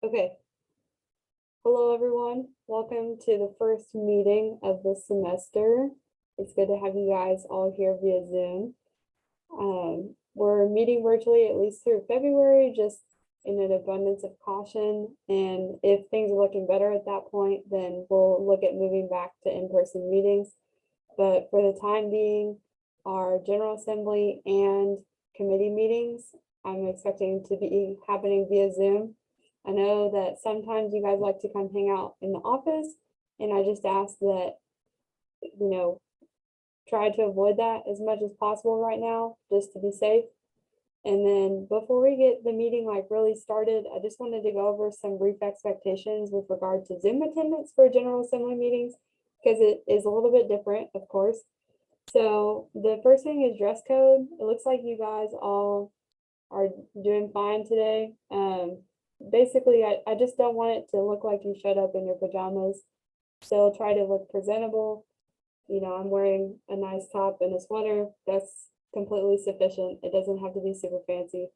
Okay. Hello, everyone. Welcome to the first meeting of the semester. It's good to have you guys all here via Zoom. We're meeting virtually at least through February, just in an abundance of caution. And if things are looking better at that point, then we'll look at moving back to in-person meetings. But for the time being, our General Assembly and committee meetings, I'm expecting to be happening via Zoom. I know that sometimes you guys like to come hang out in the office, and I just ask that, try to avoid that as much as possible right now, just to be safe. And then before we get the meeting really started, I just wanted to go over some brief expectations with regard to Zoom attendance for General Assembly meetings, because it is a little bit different, of course. So the first thing is dress code. It looks like you guys all are doing fine today. Basically, I just don't want it to look like you showed up in your pajamas. So try to look presentable. I'm wearing a nice top and a sweater. That's completely sufficient. It doesn't have to be super fancy.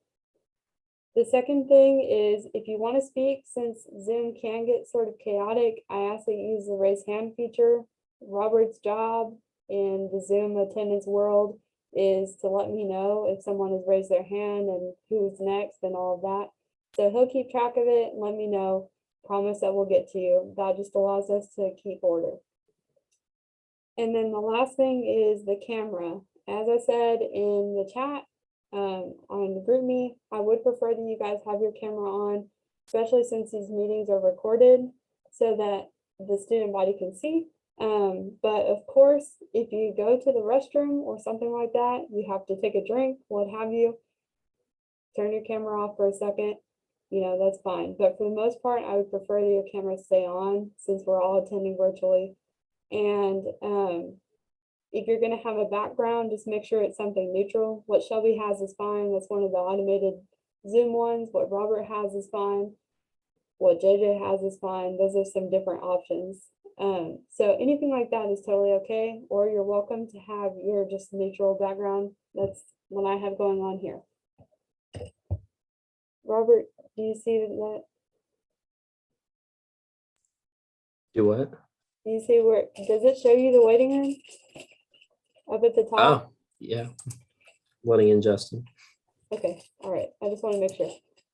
The second thing is, if you want to speak, since Zoom can get sort of chaotic, I ask that you use the raise hand feature. Robert's job in the Zoom attendance world is to let me know if someone has raised their hand and who's next and all of that. So he'll keep track of it and let me know. Promise that we'll get to you. That just allows us to keep order. And then the last thing is the camera. As I said in the chat on the group me, I would prefer that you guys have your camera on, especially since these meetings are recorded so that the student body can see. But of course, if you go to the restroom or something like that, you have to take a drink, what have you, turn your camera off for a second, that's fine. But for the most part, I would prefer that your camera stay on since we're all attending virtually. And if you're going to have a background, just make sure it's something neutral. What Shelby has is fine. That's one of the automated Zoom ones. What Robert has is fine. What JJ has is fine. Those are some different options. So anything like that is totally okay, or you're welcome to have your just neutral background. That's what I have going on here. Robert, do you see that? Do what? Do you see where, does it show you the waiting room up at the top? Oh, yeah. Letting in Justin. Okay, all right. I just want to make sure.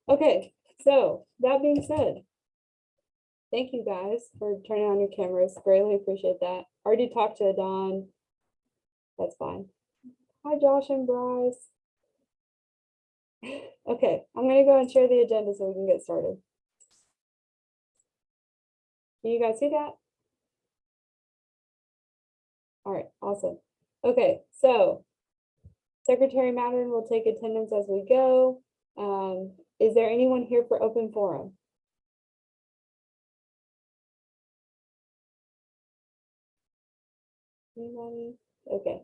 Okay, so that being said, thank you guys for turning on your cameras. Greatly appreciate that. Already talked to Don. That's fine. Hi, Josh and Bryce. Okay, I'm going to go and share the agenda so we can get started. Can you guys see that? All right, awesome. Okay, so Secretary Mattern will take attendance as we go. Is there anyone here for open forum? Anybody? Okay.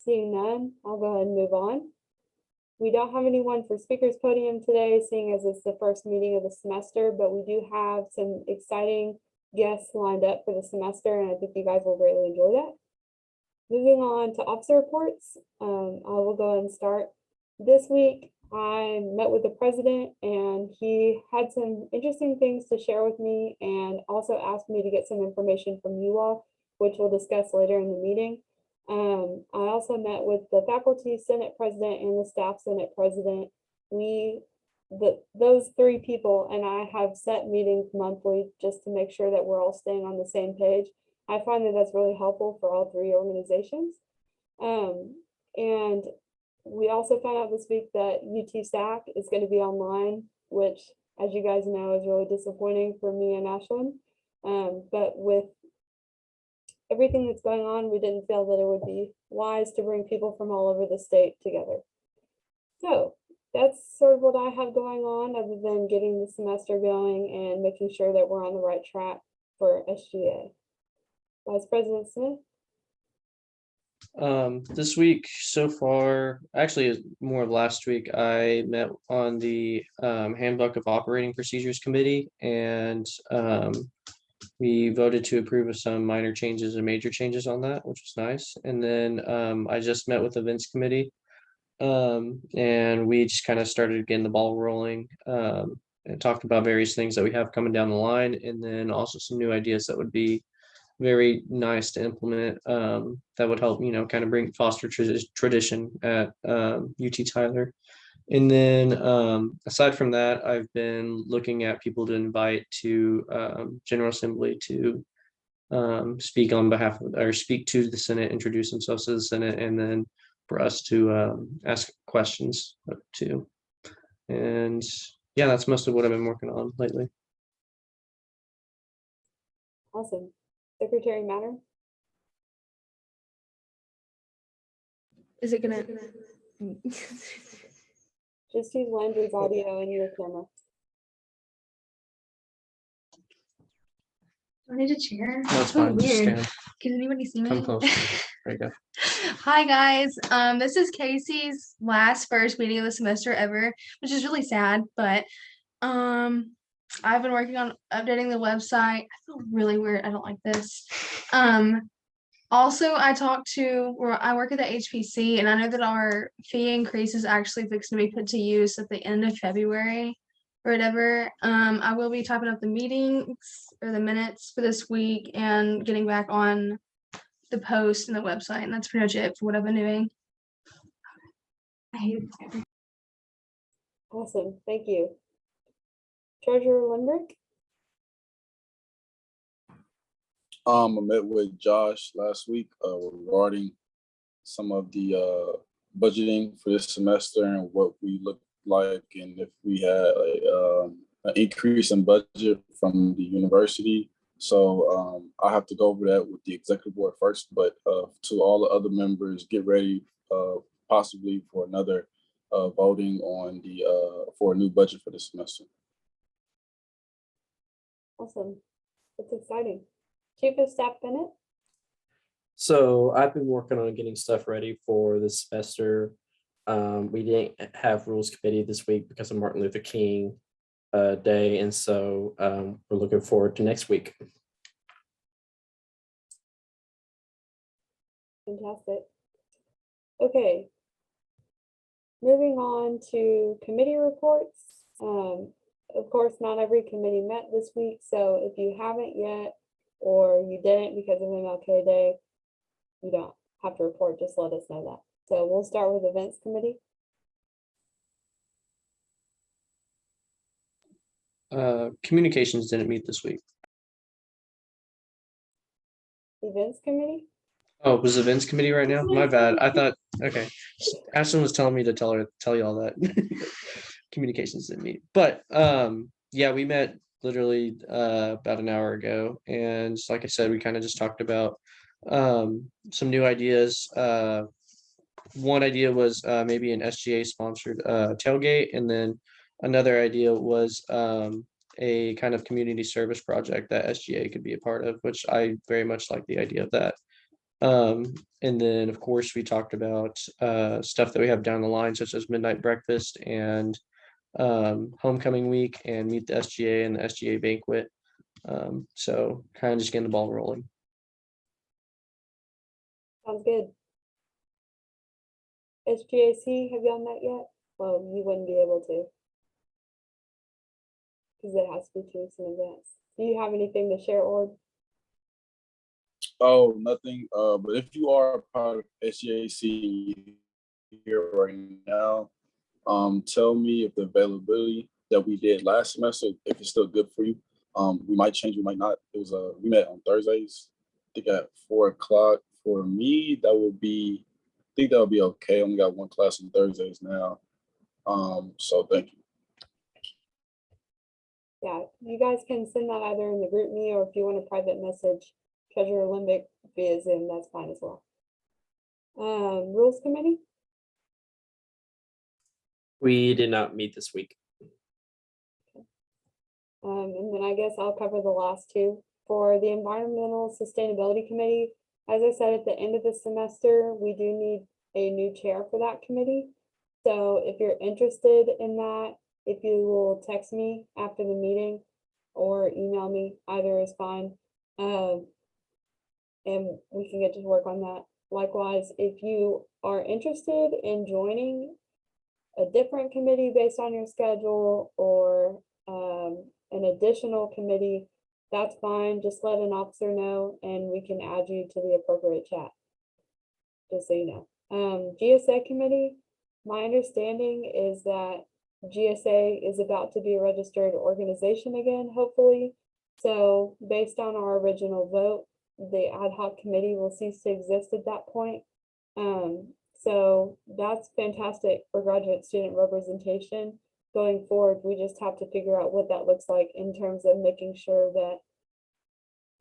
Seeing none, I'll go ahead and move on. We don't have anyone for speakers podium today, seeing as it's the first meeting of the semester, but we do have some exciting guests lined up for the semester, and I think you guys will greatly enjoy that. Moving on to officer reports, I will go ahead and start. This week, I met with the president, and he had some interesting things to share with me, and also asked me to get some information from you all, which we'll discuss later in the meeting. I also met with the faculty senate president and the staff senate president. Those three people and I have set meetings monthly just to make sure that we're all staying on the same page. I find that that's really helpful for all three organizations. And we also found out this week that UT SAC is going to be online, which, as you guys know, is really disappointing for me and Ashlyn. But with everything that's going on, we didn't feel that it would be wise to bring people from all over the state together. So that's sort of what I have going on, other than getting the semester going and making sure that we're on the right track for SGA. Vice President Smith? This week so far, actually more of last week, I met on the Handbook of Operating Procedures Committee, and we voted to approve of some minor changes and major changes on that, which was nice. And then I just met with the events committee, and we just kind of started getting the ball rolling. and talked about various things that we have coming down the line, and then also some new ideas that would be very nice to implement, that would help, kind of bring foster tradition at UT Tyler. And then aside from that, I've been looking at people to invite to General Assembly to speak on behalf of, or speak to the Senate, introduce themselves to the Senate, and then for us to ask questions too. And yeah, that's most of what I've been working on lately. Awesome. Secretary Matter? Is it gonna? Just use Landry's audio and your camera. Do I need a chair? No, it's So fine. Just weird. stand. Can anybody see me? Come close. There you go. Hi guys. This is Casey's first meeting of the semester ever, which is really sad, but I've been working on updating the website. I feel really weird. I don't like this. Also, I work at the HPC, and I know that our fee increase is actually fixing to be put to use at the end of February or whatever. I will be typing up the meetings or the minutes for this week and getting back on the post and the website, and that's pretty much it for what I've been doing. I hate it. Awesome. Thank you. Treasurer Lindbergh? I met with Josh last week regarding some of the budgeting for this semester and what we look like, and if we had an increase in budget from the university. So I have to go over that with the executive board first, but to all the other members, get ready possibly for another voting on the for a new budget for this semester. Awesome. That's exciting. Chief of Staff Bennett? So I've been working on getting stuff ready for this semester. We didn't have rules committee this week because of Martin Luther King Day, and so we're looking forward to next week. Fantastic. Okay. Moving on to committee reports. Of course, not every committee met this week, so if you haven't yet, or you didn't because of MLK Day, you don't have to report, just let us know that. So we'll start with events committee. Communications didn't meet this week. Events committee? Oh, it was events committee right now? My bad. I thought, okay. Ashton was telling me to tell you all that. Communications didn't meet. But yeah, we met literally about an hour ago. And like I said, we kind of just talked about some new ideas. One idea was maybe an SGA sponsored tailgate. And then another idea was a kind of community service project that SGA could be a part of, which I very much like the idea of that. And then of course we talked about stuff that we have down the line, such as midnight breakfast and homecoming week and meet the SGA and the SGA banquet. So kind of just getting the ball rolling. Sounds good. SGAC, have y'all met yet? Well, you wouldn't be able to, because it has to be 2 weeks in advance. Do you have anything to share, Ord? Oh, nothing. But if you are a part of SGAC here right now, tell me if the availability that we did last semester, if it's still good for you. We might change, we might not. It was we met on Thursdays, I think at 4 o'clock. For me, that would be, I think that would be okay. I only got one class on Thursdays now. So thank you. Yeah, you guys can send that either in the group me, or if you want a private message, Treasurer Limbick via Zoom, that's fine as well. Rules committee? We did not meet this week. And then I guess I'll cover the last two. For the Environmental Sustainability Committee, as I said, at the end of the semester, we do need a new chair for that committee. So if you're interested in that, if you will text me after the meeting or email me, either is fine. And we can get to work on that. Likewise, if you are interested in joining a different committee based on your schedule, or an additional committee, that's fine. Just let an officer know and we can add you to the appropriate chat. Just so you know. GSA committee, my understanding is that GSA is about to be a registered organization again, hopefully. So based on our original vote, the ad hoc committee will cease to exist at that point. So that's fantastic for graduate student representation going forward. We just have to figure out what that looks like in terms of making sure that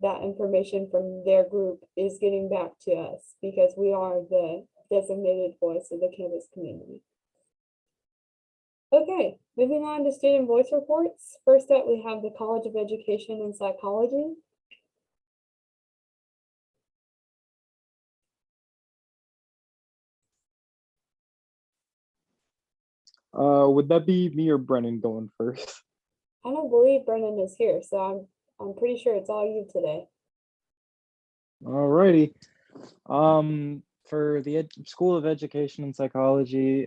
that information from their group is getting back to us, because we are the designated voice of the campus community. Okay, moving on to student voice reports. First up, we have the College of Education and Psychology. Would that be me or Brennan going first? I don't believe Brennan is here, so I'm pretty sure it's all you today. Alrighty. For the School of Education and Psychology,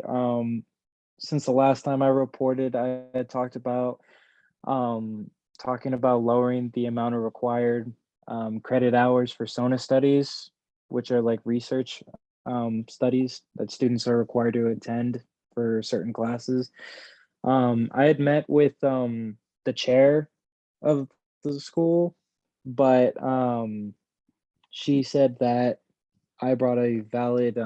since the last time I reported, I had talked about talking about lowering the amount of required credit hours for SONA studies, which are like research studies that students are required to attend for certain classes. I had met with the chair of the school, but she said that I brought a valid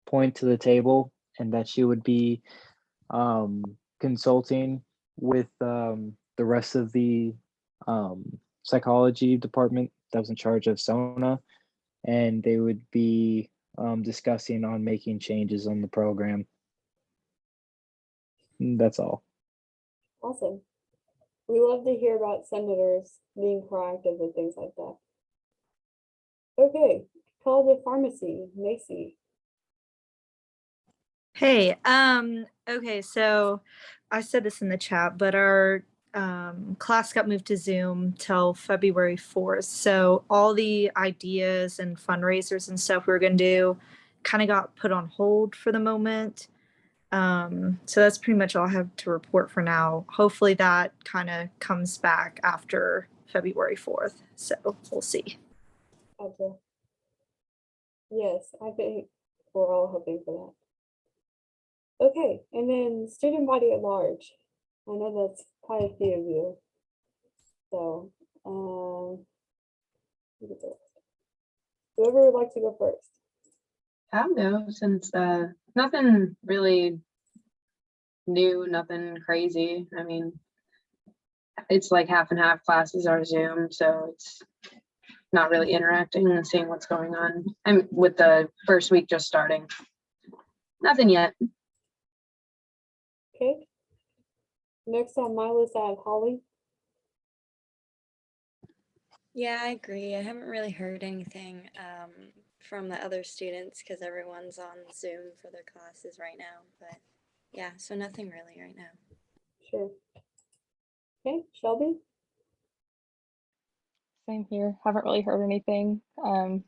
point to the table and that she would be consulting with the rest of the psychology department that was in charge of SONA, and they would be discussing on making changes on the program. And that's all. Awesome. We love to hear about senators being proactive with things like that. Okay, College of Pharmacy, Macy. Hey, okay, so I said this in the chat, but our class got moved to Zoom till February 4th. So all the ideas and fundraisers and stuff we were gonna do kind of got put on hold for the moment. So that's pretty much all I have to report for now. Hopefully that kind of comes back after February 4th. So we'll see. Gotcha. Yes, I think we're all hoping for that. Okay, and then student body at large. I know that's quite a few of you. So, whoever would like to go first. I'll go since nothing really new, nothing crazy. I mean, it's like half and half classes are Zoom, so it's not really interacting and seeing what's going on. And with the first week just starting, nothing yet. Okay. Next on my list, I have Holly. Yeah, I agree. I haven't really heard anything from the other students because everyone's on Zoom for their classes right now. But yeah, so nothing really right now. Sure. Okay, Shelby. Same here. Haven't really heard anything.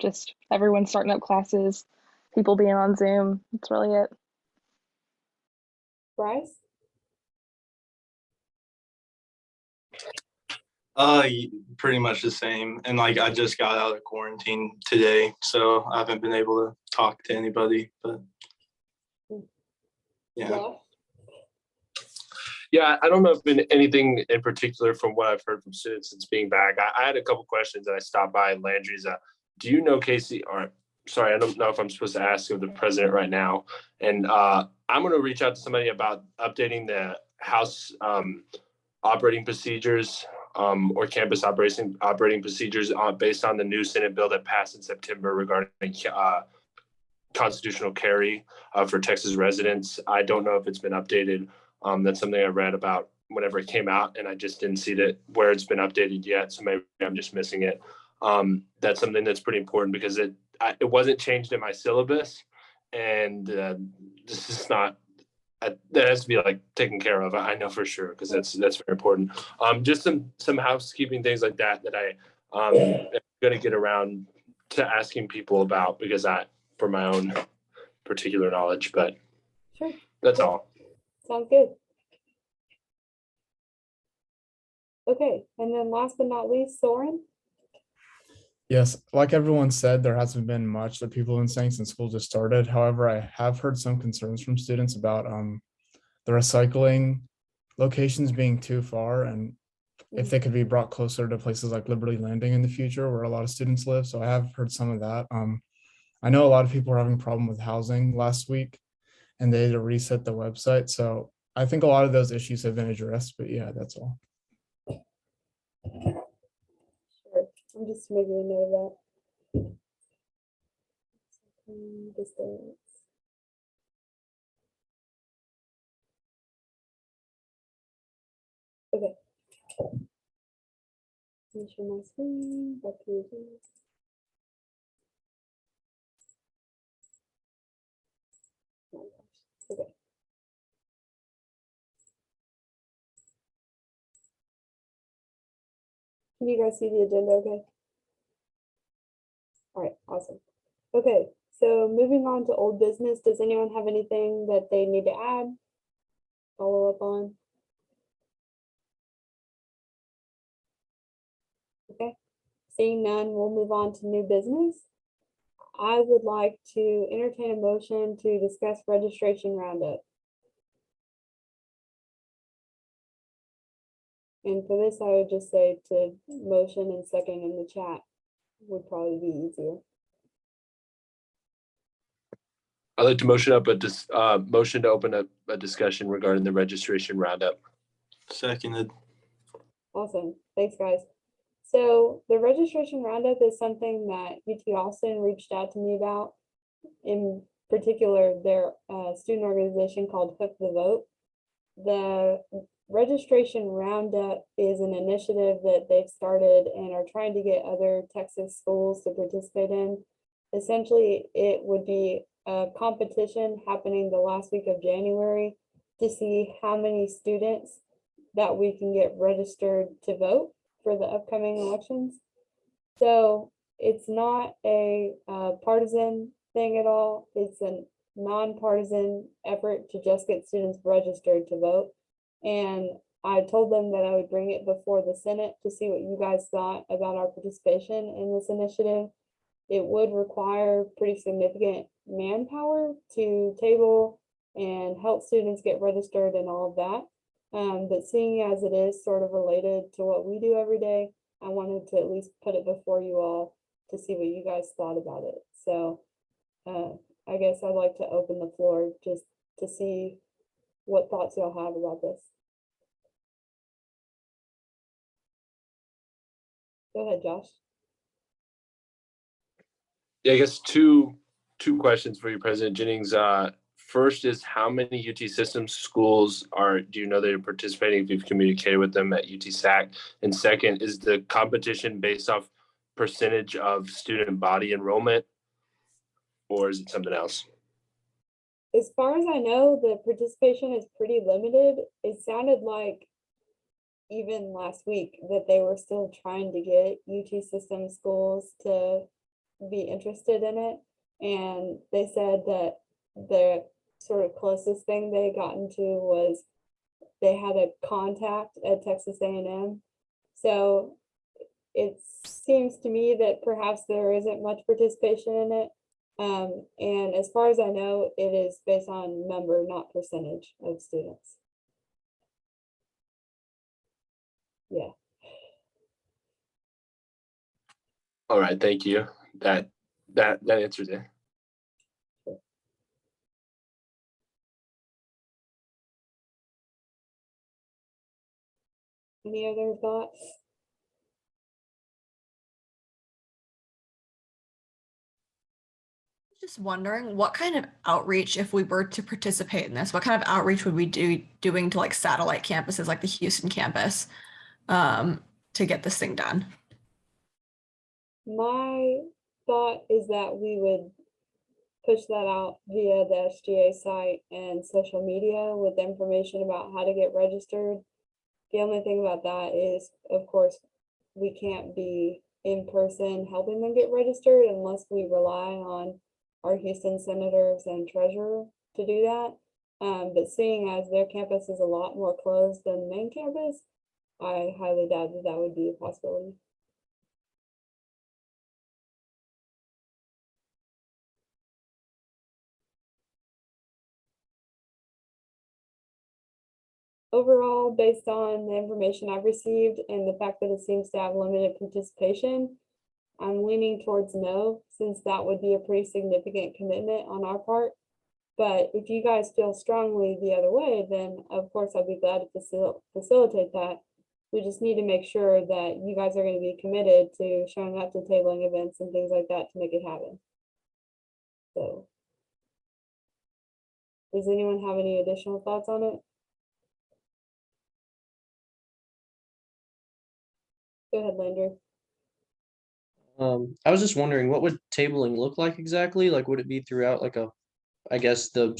Just everyone starting up classes, people being on Zoom. That's really it. Bryce. Pretty much the same. And like I just got out of quarantine today, so I haven't been able to talk to anybody. But yeah. Yeah, I don't know if been anything in particular from what I've heard from students since being back. I had a couple questions and I stopped by Landry's. Do you know Casey? Or sorry, I don't know if I'm supposed to ask of the president right now. And I'm going to reach out to somebody about updating the House operating procedures or campus operating procedures based on the new Senate bill that passed in September regarding constitutional carry for Texas residents. I don't know if it's been updated. That's something I read about whenever it came out, and I just didn't see that where it's been updated yet. So maybe I'm just missing it. That's something that's pretty important because it wasn't changed in my syllabus, and this is not. That has to be like taken care of. I know for sure because that's very important. Just some housekeeping things like that I'm going to get around to asking people about because for my own particular knowledge. But sure, that's all. Sounds good. Okay, and then last but not least, Soren. Yes, like everyone said, there hasn't been much that people have been saying since school just started. However, I have heard some concerns from students about the recycling locations being too far and if they could be brought closer to places like Liberty Landing in the future where a lot of students live. So I have heard some of that. I know a lot of people are having a problem with housing last week and they had to reset the website. So I think a lot of those issues have been addressed, but yeah, that's all. Sure. I'm just making a note of that. Distance. Okay. Let me share my screen. Back to you. Oh my gosh. Okay. Can you guys see the agenda okay? All right, awesome. Okay, so moving on to old business, does anyone have anything that they need to add? Follow up on? Okay, seeing none, we'll move on to new business. I would like to entertain a motion to discuss registration roundup. And for this, I would just say to motion and second in the chat would probably be easier. I'd like to motion up motion to open up a discussion regarding the registration roundup. Seconded. Awesome, thanks guys. So the registration roundup is something that UT Austin reached out to me about. In particular, their student organization called Hook the Vote. The registration roundup is an initiative that they've started and are trying to get other Texas schools to participate in. Essentially, it would be a competition happening the last week of January to see how many students that we can get registered to vote for the upcoming elections. So it's not a partisan thing at all. It's a nonpartisan effort to just get students registered to vote. And I told them that I would bring it before the Senate to see what you guys thought about our participation in this initiative. It would require pretty significant manpower to table and help students get registered and all of that. But seeing as it is sort of related to what we do every day, I wanted to at least put it before you all to see what you guys thought about it. So I guess I'd like to open the floor just to see what thoughts y'all have about this. Go ahead, Josh. Yeah, I guess two questions for you, President Jennings. First is how many UT Systems schools do you know that are participating if you've communicated with them at UT SAC? And second, is the competition based off percentage of student body enrollment or is it something else? As far as I know, the participation is pretty limited. It sounded like even last week that they were still trying to get UT Systems schools to be interested in it. And they said that the sort of closest thing they gotten to was they had a contact at Texas A&M. So it seems to me that perhaps there isn't much participation in it. And as far as I know, it is based on number, not percentage of students. Yeah. All right, thank you. That answers it. Any other thoughts? Just wondering what kind of outreach, if we were to participate in this, what kind of outreach would we doing to like satellite campuses like the Houston campus to get this thing done? My thought is that we would push that out via the SGA site and social media with information about how to get registered. The only thing about that is, of course, we can't be in person helping them get registered unless we rely on our Houston senators and treasurer to do that. But seeing as their campus is a lot more closed than the main campus, I highly doubt that that would be a possibility. Overall, based on the information I've received and the fact that it seems to have limited participation, I'm leaning towards no, since that would be a pretty significant commitment on our part. But if you guys feel strongly the other way, then of course I'd be glad to facilitate that. We just need to make sure that you guys are going to be committed to showing up to tabling events and things like that to make it happen. So, does anyone have any additional thoughts on it? Go ahead, Landry. I was just wondering, what would tabling look like exactly? Like, would it be throughout like a, I guess the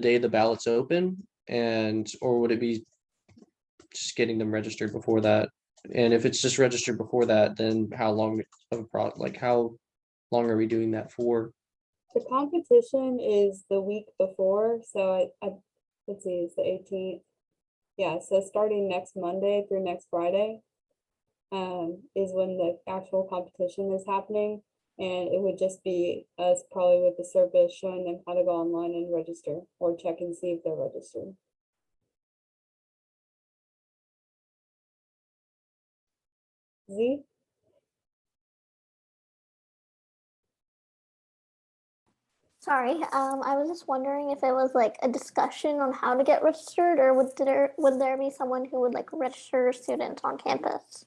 day the ballots open, and or would it be just getting them registered before that? And if it's just registered before that, then how long of a like how long are we doing that for? The competition is the week before, so let's see, it's the 18th. Yeah, so starting next Monday through next Friday is when the actual competition is happening. And it would just be us probably with the service showing them how to go online and register or check and see if they're registered. Z? Sorry, I was just wondering if it was like a discussion on how to get registered, or would there be someone who would like register students on campus?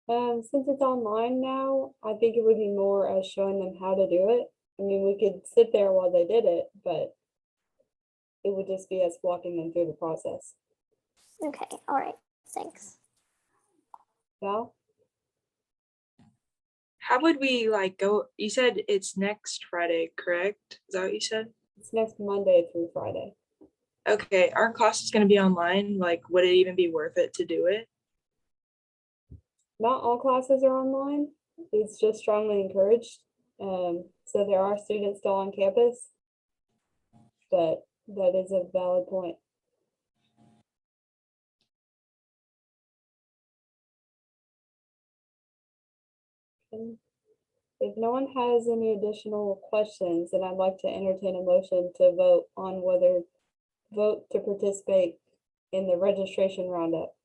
Since it's online now, I think it would be more as showing them how to do it. I mean, we could sit there while they did it, but it would just be us walking them through the process. Okay, all right, thanks. Val? How would we like go? You said it's next Friday, correct? Is that what you said? It's next Monday through Friday. Okay, our class is going to be online. Like, would it even be worth it to do it? Not all classes are online. It's just strongly encouraged. So there are students still on campus, but that is a valid point. Okay. If no one has any additional questions, then I'd like to entertain a motion to vote on whether vote to participate in the registration roundup.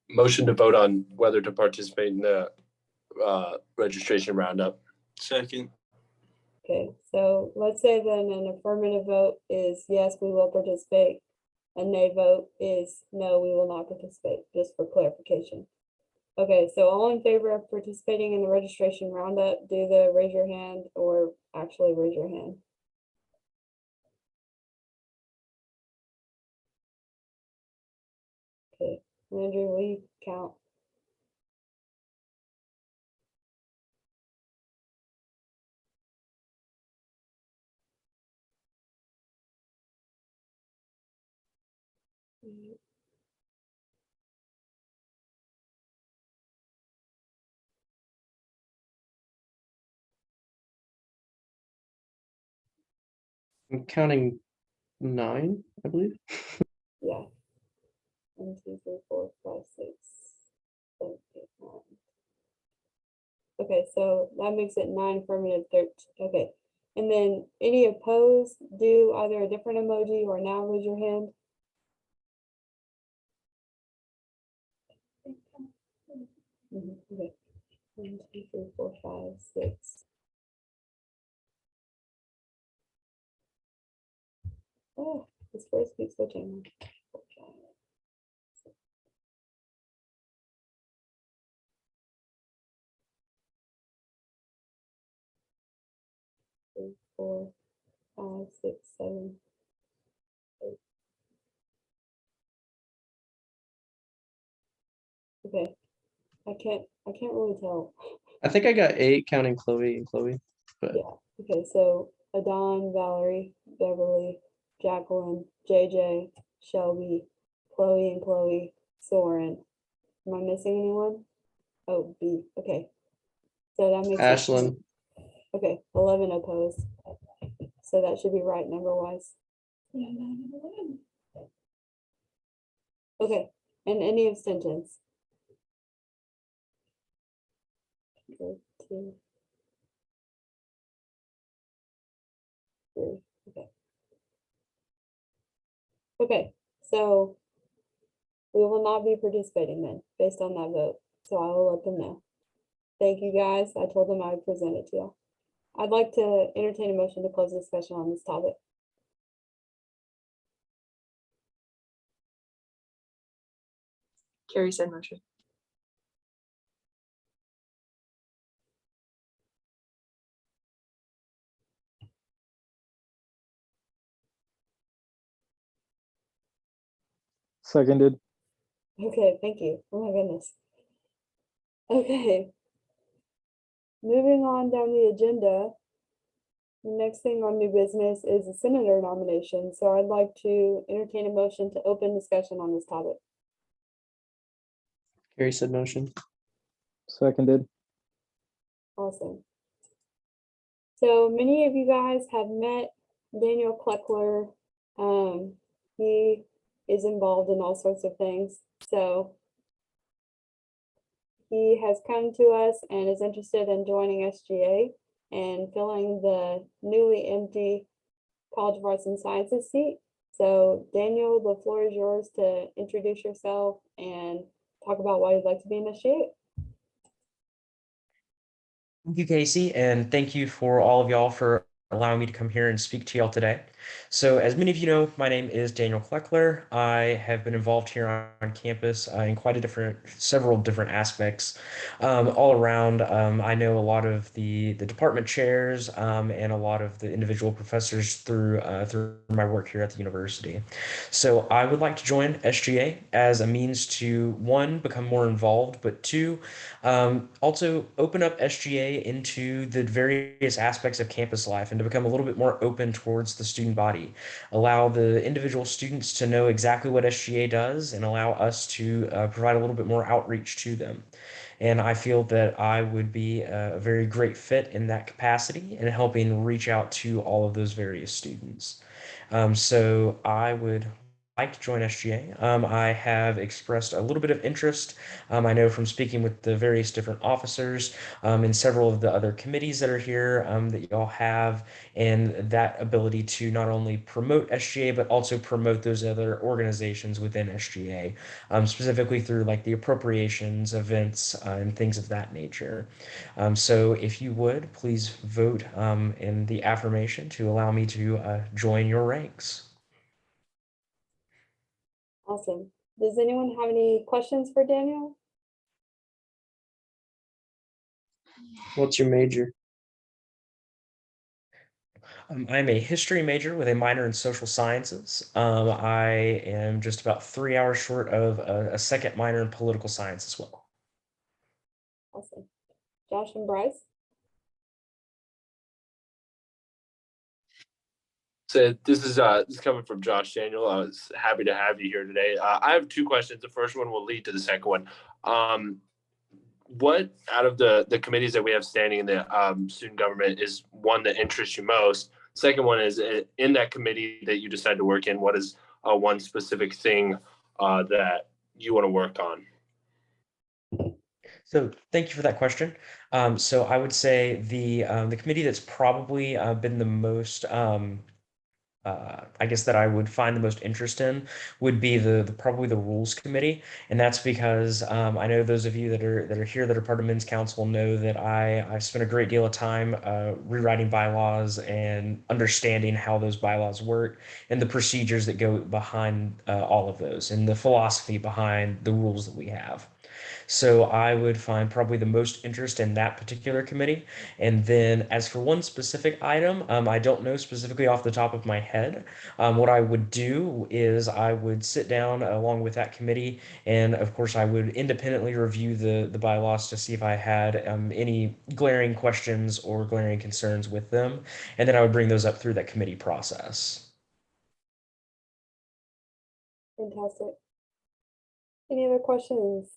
Motion to vote on whether to participate in the registration roundup. Second. Okay, so let's say then an affirmative vote is yes, we will participate. A nay vote is no, we will not participate, just for clarification. Okay, so all in favor of participating in the registration roundup, do the raise your hand or actually raise your hand. Okay, Andrew, will you count? I'm counting 9, I believe. Yeah. 1, 2, 3, 4, 5, 6, 7, 8, 9. Okay, so that makes it 9 affirmative, 13. Okay, and then any opposed, do either a different emoji or now raise your hand. Okay. 1, 2, 3, 4, 5, 6. Oh, this first keeps switching. 3, 4, 5, 6, 7, 8. Okay, I can't really tell. I think I got 8 counting Chloe and Chloe, but Yeah, okay, so Adon, Valerie, Beverly, Jacqueline, JJ, Shelby, Chloe and Chloe, Soren. Am I missing anyone? Oh, B, okay. So that makes it, Ashlyn. okay, 11 opposed. So that should be right number wise. Okay, and any abstentions? Okay, 2, 3, okay. Okay, so we will not be participating then, based on that vote, so I will let them know. Thank you, guys. I told them I would present it to you. I'd like to entertain a motion to close the discussion on this topic. Carrie said motion. Seconded. Okay, thank you. Oh my goodness. Okay. Moving on down the agenda. The next thing on new business is the senator nomination, so I'd like to entertain a motion to open discussion on this topic. Carrie said motion. Seconded. Awesome. So many of you guys have met Daniel Kleckler. He is involved in all sorts of things. So he has come to us and is interested in joining SGA and filling the newly empty College of Arts and Sciences seat. So Daniel, the floor is yours to introduce yourself and talk about why you'd like to be in SGA. Thank you, Casey, and thank you for all of y'all for allowing me to come here and speak to y'all today. So as many of you know, my name is Daniel Kleckler. I have been involved here on campus in several different aspects. All around, I know a lot of the department chairs and a lot of the individual professors through my work here at the university. So I would like to join SGA as a means to, one, become more involved, but two, also open up SGA into the various aspects of campus life and to become a little bit more open towards the student body. Allow the individual students to know exactly what SGA does and allow us to provide a little bit more outreach to them. And I feel that I would be a very great fit in that capacity in helping reach out to all of those various students. So I would like to join SGA. I have expressed a little bit of interest. I know from speaking with the various different officers and several of the other committees that are here that y'all have, and that ability to not only promote SGA, but also promote those other organizations within SGA, specifically through like the appropriations events and things of that nature. So if you would, please vote in the affirmation to allow me to join your ranks. Awesome. Does anyone have any questions for Daniel? What's your major? I'm a history major with a minor in social sciences. I am just about 3 hours short of a second minor in political science as well. Awesome. Josh and Bryce? So this is coming from Josh Daniel. I was happy to have you here today. I have two questions. The first one will lead to the second one. What out of the committees that we have standing in the student government is one that interests you most? Second one is in that committee that you decide to work in, what is one specific thing that you want to work on? So thank you for that question. So I would say the committee that's probably been the most I guess that I would find the most interest in would be the probably the rules committee, and that's because I know those of you that are here that are part of Men's Council know that I've spent a great deal of time rewriting bylaws and understanding how those bylaws work and the procedures that go behind all of those and the philosophy behind the rules that we have. So I would find probably the most interest in that particular committee. And then as for one specific item, I don't know specifically off the top of my head. What I would do is I would sit down along with that committee, and of course I would independently review the bylaws to see if I had any glaring questions or glaring concerns with them, and then I would bring those up through that committee process. Fantastic. Any other questions?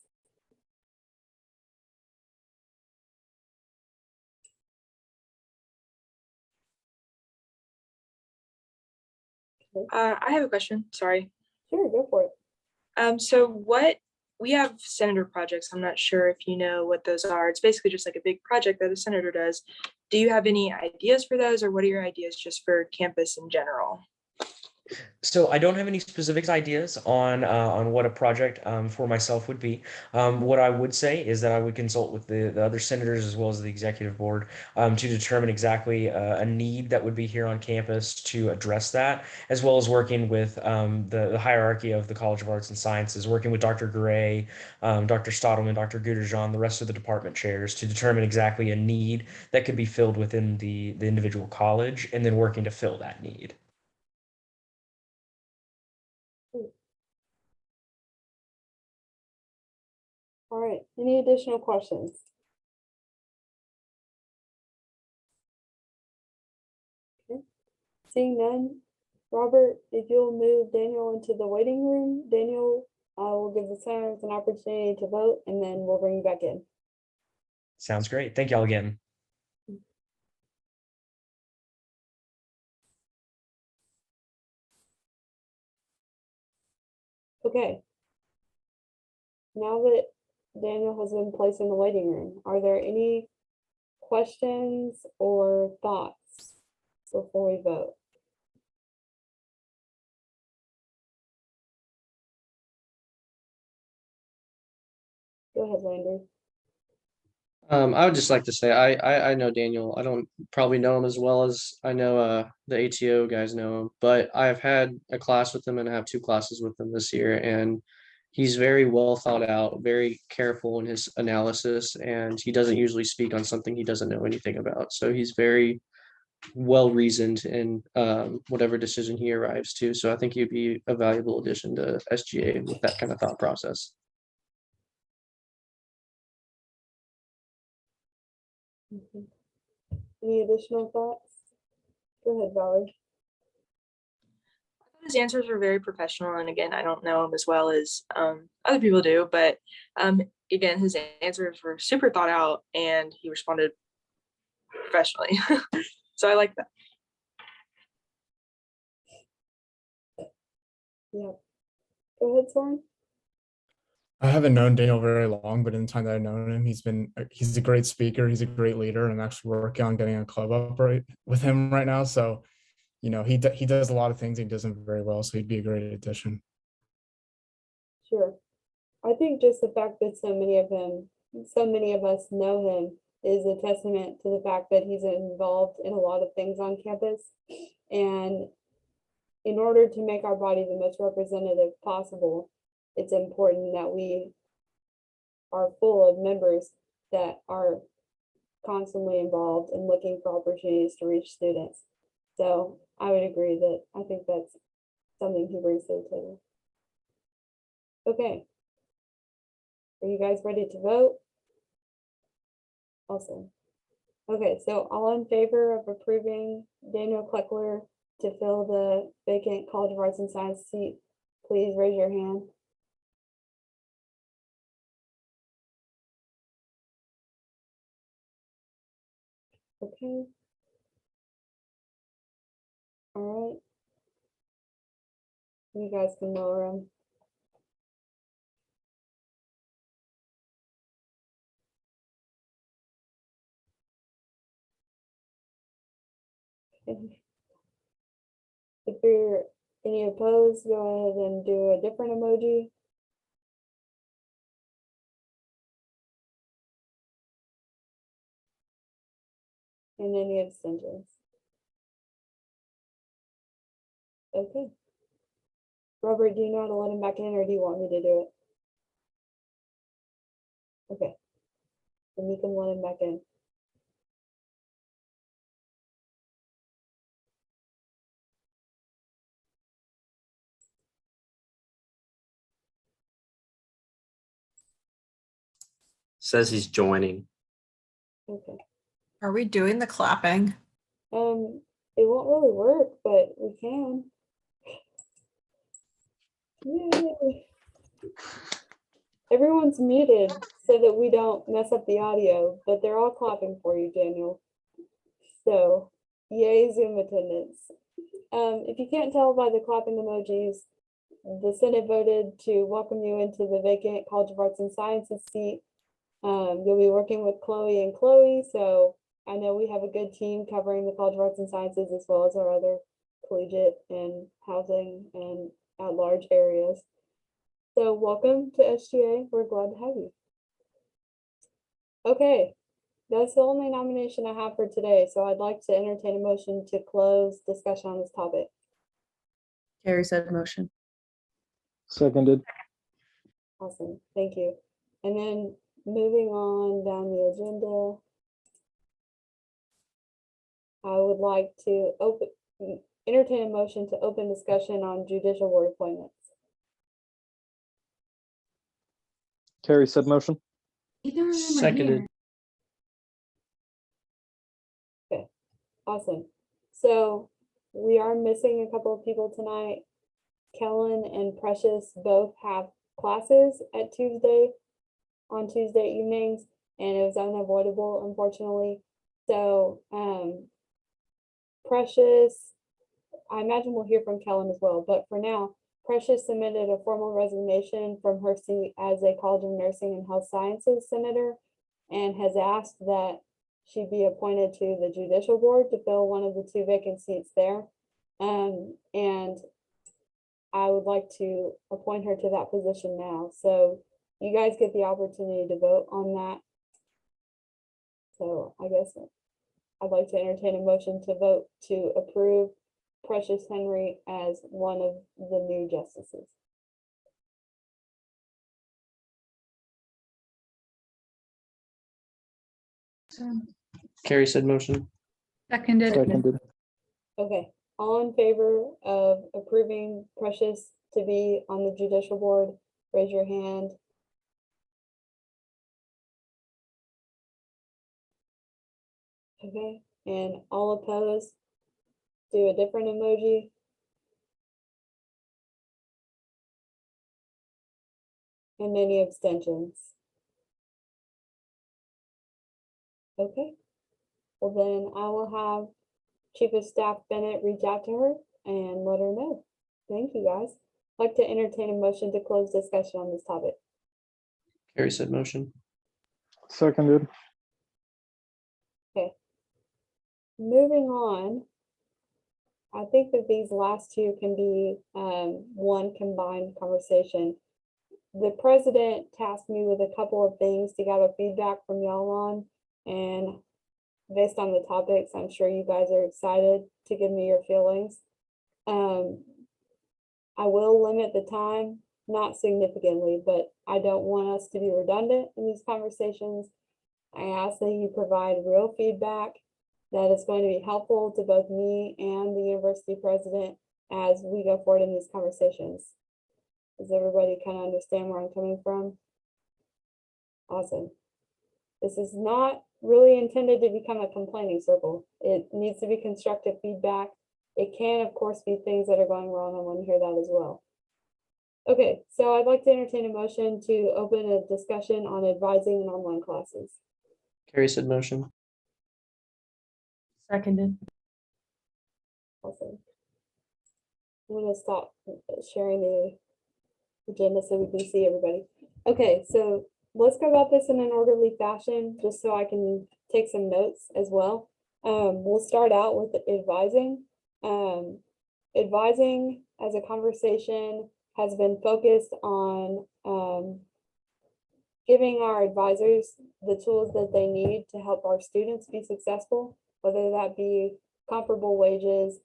I have a question. Sorry. Sure, go for it. So what we have senator projects. I'm not sure if you know what those are. It's basically just like a big project that a senator does. Do you have any ideas for those, or what are your ideas just for campus in general? So I don't have any specific ideas on what a project for myself would be. What I would say is that I would consult with the other senators as well as the executive board to determine exactly a need that would be here on campus to address that, as well as working with the hierarchy of the College of Arts and Sciences, working with Dr. Gray, Dr. Stottleman, Dr. Guterjean, the rest of the department chairs to determine exactly a need that could be filled within the individual college, and then working to fill that need. All right, any additional questions? Okay. Seeing none, Robert, if you'll move Daniel into the waiting room, Daniel will give the senators an opportunity to vote, and then we'll bring you back in. Sounds great. Thank y'all again. Okay. Now that Daniel has been placed in the waiting room, are there any questions or thoughts before we vote? Go ahead, Landry. I would just like to say I know Daniel. I don't probably know him as well as I know the ATO guys know him, but I've had a class with him and I have 2 classes with him this year, and he's very well thought out, very careful in his analysis, and he doesn't usually speak on something he doesn't know anything about. So he's very well reasoned in whatever decision he arrives to. So I think he'd be a valuable addition to SGA with that kind of thought process. Any additional thoughts? Go ahead, Valerie. His answers were very professional, and again, I don't know him as well as other people do, but again, his answers were super thought out, and he responded professionally. So I like that. Yeah. Go ahead, Soren. I haven't known Daniel very long, but in the time that I've known him, he's a great speaker. He's a great leader, and I'm actually working on getting a club up right with him right now. So, he does a lot of things. And he does them very well. So he'd be a great addition. Sure. I think just the fact that so many of us know him is a testament to the fact that he's involved in a lot of things on campus. And in order to make our body the most representative possible, it's important that we are full of members that are constantly involved and looking for opportunities to reach students. So I would agree that I think that's something he brings to the table. Okay. Are you guys ready to vote? Awesome. Okay, so all in favor of approving Daniel Kleckler to fill the vacant College of Arts and Science seat, please raise your hand. Okay. All right. You guys can lower them. If you're any opposed, go ahead and do a different emoji. And any abstentions. Okay. Robert, do you know how to let him back in, or do you want me to do it? Okay. Then you can let him back in. Says he's joining. Okay. Are we doing the clapping? It won't really work, but we can. Yay. Everyone's muted so that we don't mess up the audio, but they're all clapping for you, Daniel. So, yay Zoom attendance. If you can't tell by the clapping emojis, the Senate voted to welcome you into the vacant College of Arts and Sciences seat. You'll be working with Chloe and Chloe, so I know we have a good team covering the College of Arts and Sciences as well as our other collegiate and housing and at-large areas. So welcome to SGA. We're glad to have you. Okay, that's the only nomination I have for today, so I'd like to entertain a motion to close discussion on this topic. Carrie said motion. Seconded. Awesome, thank you. And then moving on down the agenda, I would like to entertain a motion to open discussion on judicial board appointments. Carrie said motion. Seconded. Okay, awesome. So we are missing a couple of people tonight. Kellen and Precious both have classes on Tuesday evenings, and it was unavoidable, unfortunately. So Precious, I imagine we'll hear from Kellen as well, but for now, Precious submitted a formal resignation from her seat as a College of Nursing and Health Sciences senator and has asked that she be appointed to the judicial board to fill one of the 2 vacant seats there. And I would like to appoint her to that position now. So you guys get the opportunity to vote on that. So I guess I'd like to entertain a motion to vote to approve Precious Henry as one of the new justices. Carrie said motion. Seconded. Seconded. Okay, all in favor of approving Precious to be on the judicial board, raise your hand. Okay, and all opposed, do a different emoji. And any abstentions? Okay, well then I will have Chief of Staff Bennett reach out to her and let her know. Thank you, guys. I'd like to entertain a motion to close discussion on this topic. Carrie said motion. Seconded. Okay. Moving on, I think that these last 2 can be one combined conversation. The president tasked me with a couple of things to gather feedback from y'all on, and based on the topics, I'm sure you guys are excited to give me your feelings. I will limit the time, not significantly, but I don't want us to be redundant in these conversations. I ask that you provide real feedback that is going to be helpful to both me and the university president as we go forward in these conversations. Does everybody kind of understand where I'm coming from? Awesome. This is not really intended to become a complaining circle. It needs to be constructive feedback. It can, of course, be things that are going wrong. I want to hear that as well. Okay, so I'd like to entertain a motion to open a discussion on advising in online classes. Carrie said motion. Seconded. Awesome. I'm going to stop sharing the agenda so we can see everybody. Okay, so let's go about this in an orderly fashion, just so I can take some notes as well. We'll start out with advising. Advising as a conversation has been focused on giving our advisors the tools that they need to help our students be successful, whether that be comparable wages,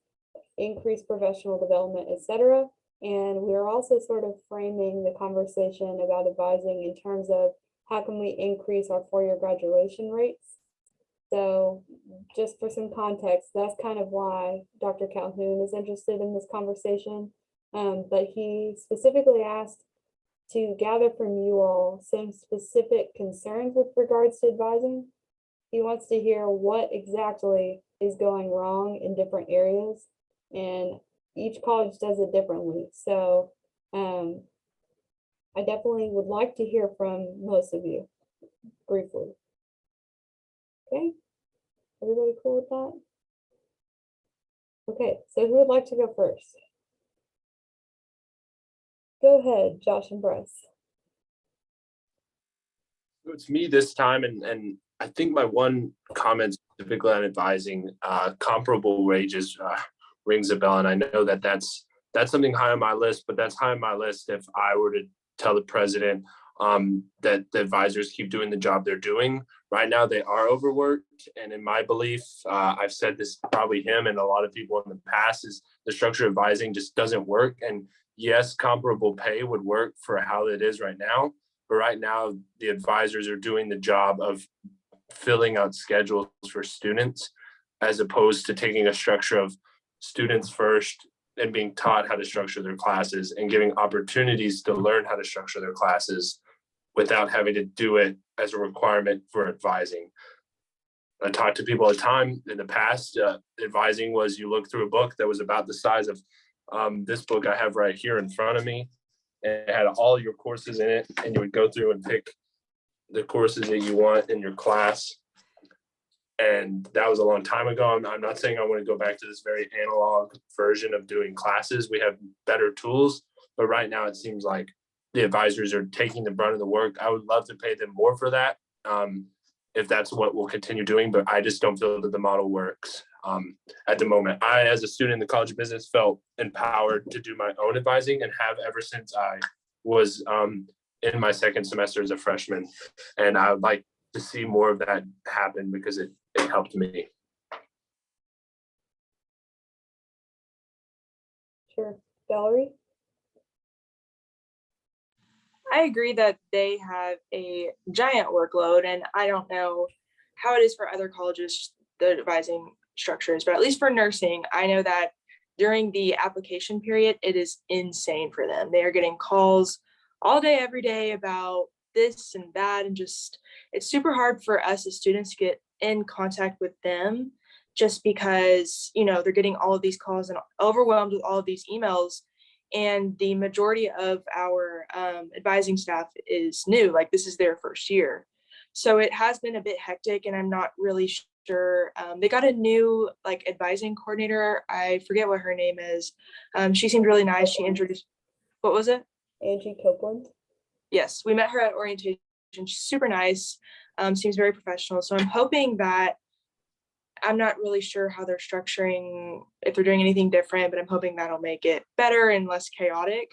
increased professional development, etc. And we're also sort of framing the conversation about advising in terms of how can we increase our 4-year graduation rates. So just for some context, that's kind of why Dr. Calhoun is interested in this conversation. But he specifically asked to gather from you all some specific concerns with regards to advising. He wants to hear what exactly is going wrong in different areas, and each college does it differently. So I definitely would like to hear from most of you briefly. Okay, everybody cool with that? Okay, so who would like to go first? Go ahead, Josh and Bryce. So it's me this time, and I think my one comment specifically on advising comparable wages rings a bell, and I know that that's something high on my list, but that's high on my list if I were to tell the president that the advisors keep doing the job they're doing. Right now, they are overworked, and in my belief, I've said this probably him and a lot of people in the past, is the structure of advising just doesn't work. And yes, comparable pay would work for how it is right now, but right now the advisors are doing the job of filling out schedules for students, as opposed to taking a structure of students first and being taught how to structure their classes and giving opportunities to learn how to structure their classes without having to do it as a requirement for advising. I talk to people all the time. In the past, advising was you look through a book that was about the size of this book I have right here in front of me. And it had all your courses in it, and you would go through and pick the courses that you want in your class. And that was a long time ago. I'm not saying I want to go back to this very analog version of doing classes. We have better tools, but right now it seems like the advisors are taking the brunt of the work. I would love to pay them more for that, if that's what we'll continue doing, but I just don't feel that the model works at the moment. I, as a student in the College of Business, felt empowered to do my own advising and have ever since I was in my second semester as a freshman. And I would like to see more of that happen because it helped me. Sure. Valerie? I agree that they have a giant workload, and I don't know how it is for other colleges, the advising structures, but at least for nursing, I know that during the application period, it is insane for them. They are getting calls all day, every day about this and that, and just, it's super hard for us as students to get in contact with them just because, you know, they're getting all of these calls and overwhelmed with all of these emails. And the majority of our advising staff is new, like this is their first year. So it has been a bit hectic, and I'm not really sure. They got a new like advising coordinator. I forget what her name is. She seemed really nice. She introduced, what was it? Angie Copeland. Yes, we met her at orientation. She's super nice, seems very professional. So I'm hoping that, I'm not really sure how they're structuring, if they're doing anything different, but I'm hoping that'll make it better and less chaotic.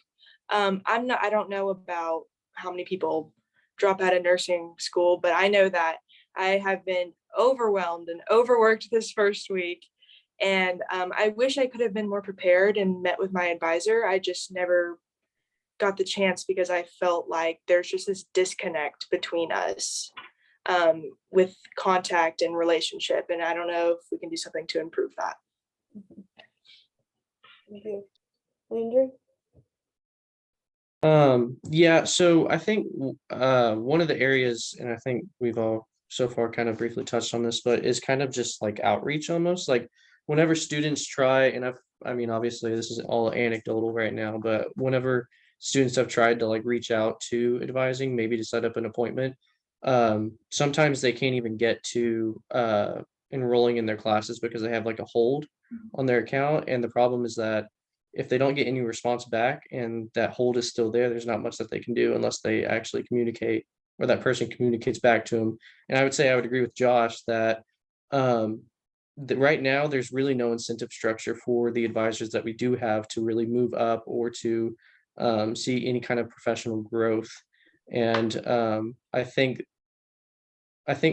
I don't know about how many people drop out of nursing school, but I know that I have been overwhelmed and overworked this first week. And I wish I could have been more prepared and met with my advisor. I just never got the chance because I felt like there's just this disconnect between us with contact and relationship. And I don't know if we can do something to improve that. Thank you. Andrew? Yeah, so I think one of the areas, and I think we've all so far kind of briefly touched on this, but is kind of just like outreach almost. Like whenever students try, and I mean, obviously this is all anecdotal right now, but whenever students have tried to like reach out to advising, maybe to set up an appointment, sometimes they can't even get to enrolling in their classes because they have like a hold on their account. And the problem is that if they don't get any response back and that hold is still there, there's not much that they can do unless they actually communicate or that person communicates back to them. And I would say I would agree with Josh that right now there's really no incentive structure for the advisors that we do have to really move up or to see any kind of professional growth. And I think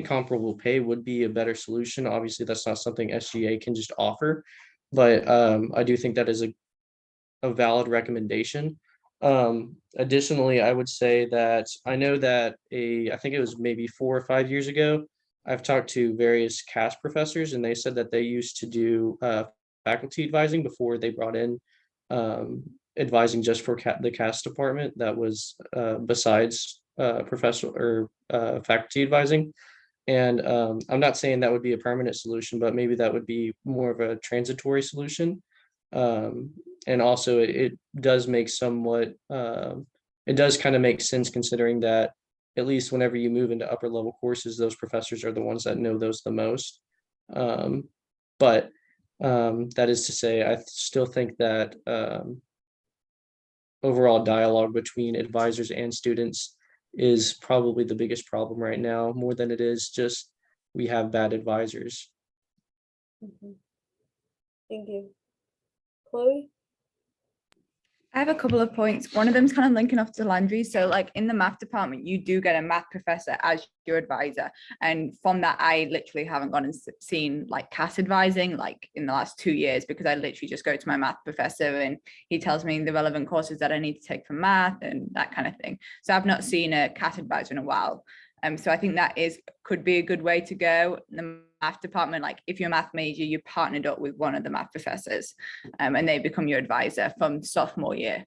comparable pay would be a better solution. Obviously, that's not something SGA can just offer, but I do think that is a valid recommendation. Additionally, I would say that I know that I think it was maybe 4 or 5 years ago, I've talked to various CAS professors, and they said that they used to do faculty advising before they brought in advising just for the CAS department that was besides professional or faculty advising. And I'm not saying that would be a permanent solution, but maybe that would be more of a transitory solution. And also it does make somewhat, it does kind of make sense considering that at least whenever you move into upper level courses, those professors are the ones that know those the most. But that is to say, I still think that overall dialogue between advisors and students is probably the biggest problem right now, more than it is just we have bad advisors. Mhm. Thank you. Chloe? I have a couple of points. One of them's kind of linking off to Landry. So like in the math department, you do get a math professor as your advisor. And from that, I literally haven't gone and seen like CAS advising like in the last 2 years, because I literally just go to my math professor and he tells me the relevant courses that I need to take for math and that kind of thing. So I've not seen a CAS advisor in a while. So I think that could be a good way to go. The math department, like if you're a math major, you're partnered up with one of the math professors, and they become your advisor from sophomore year.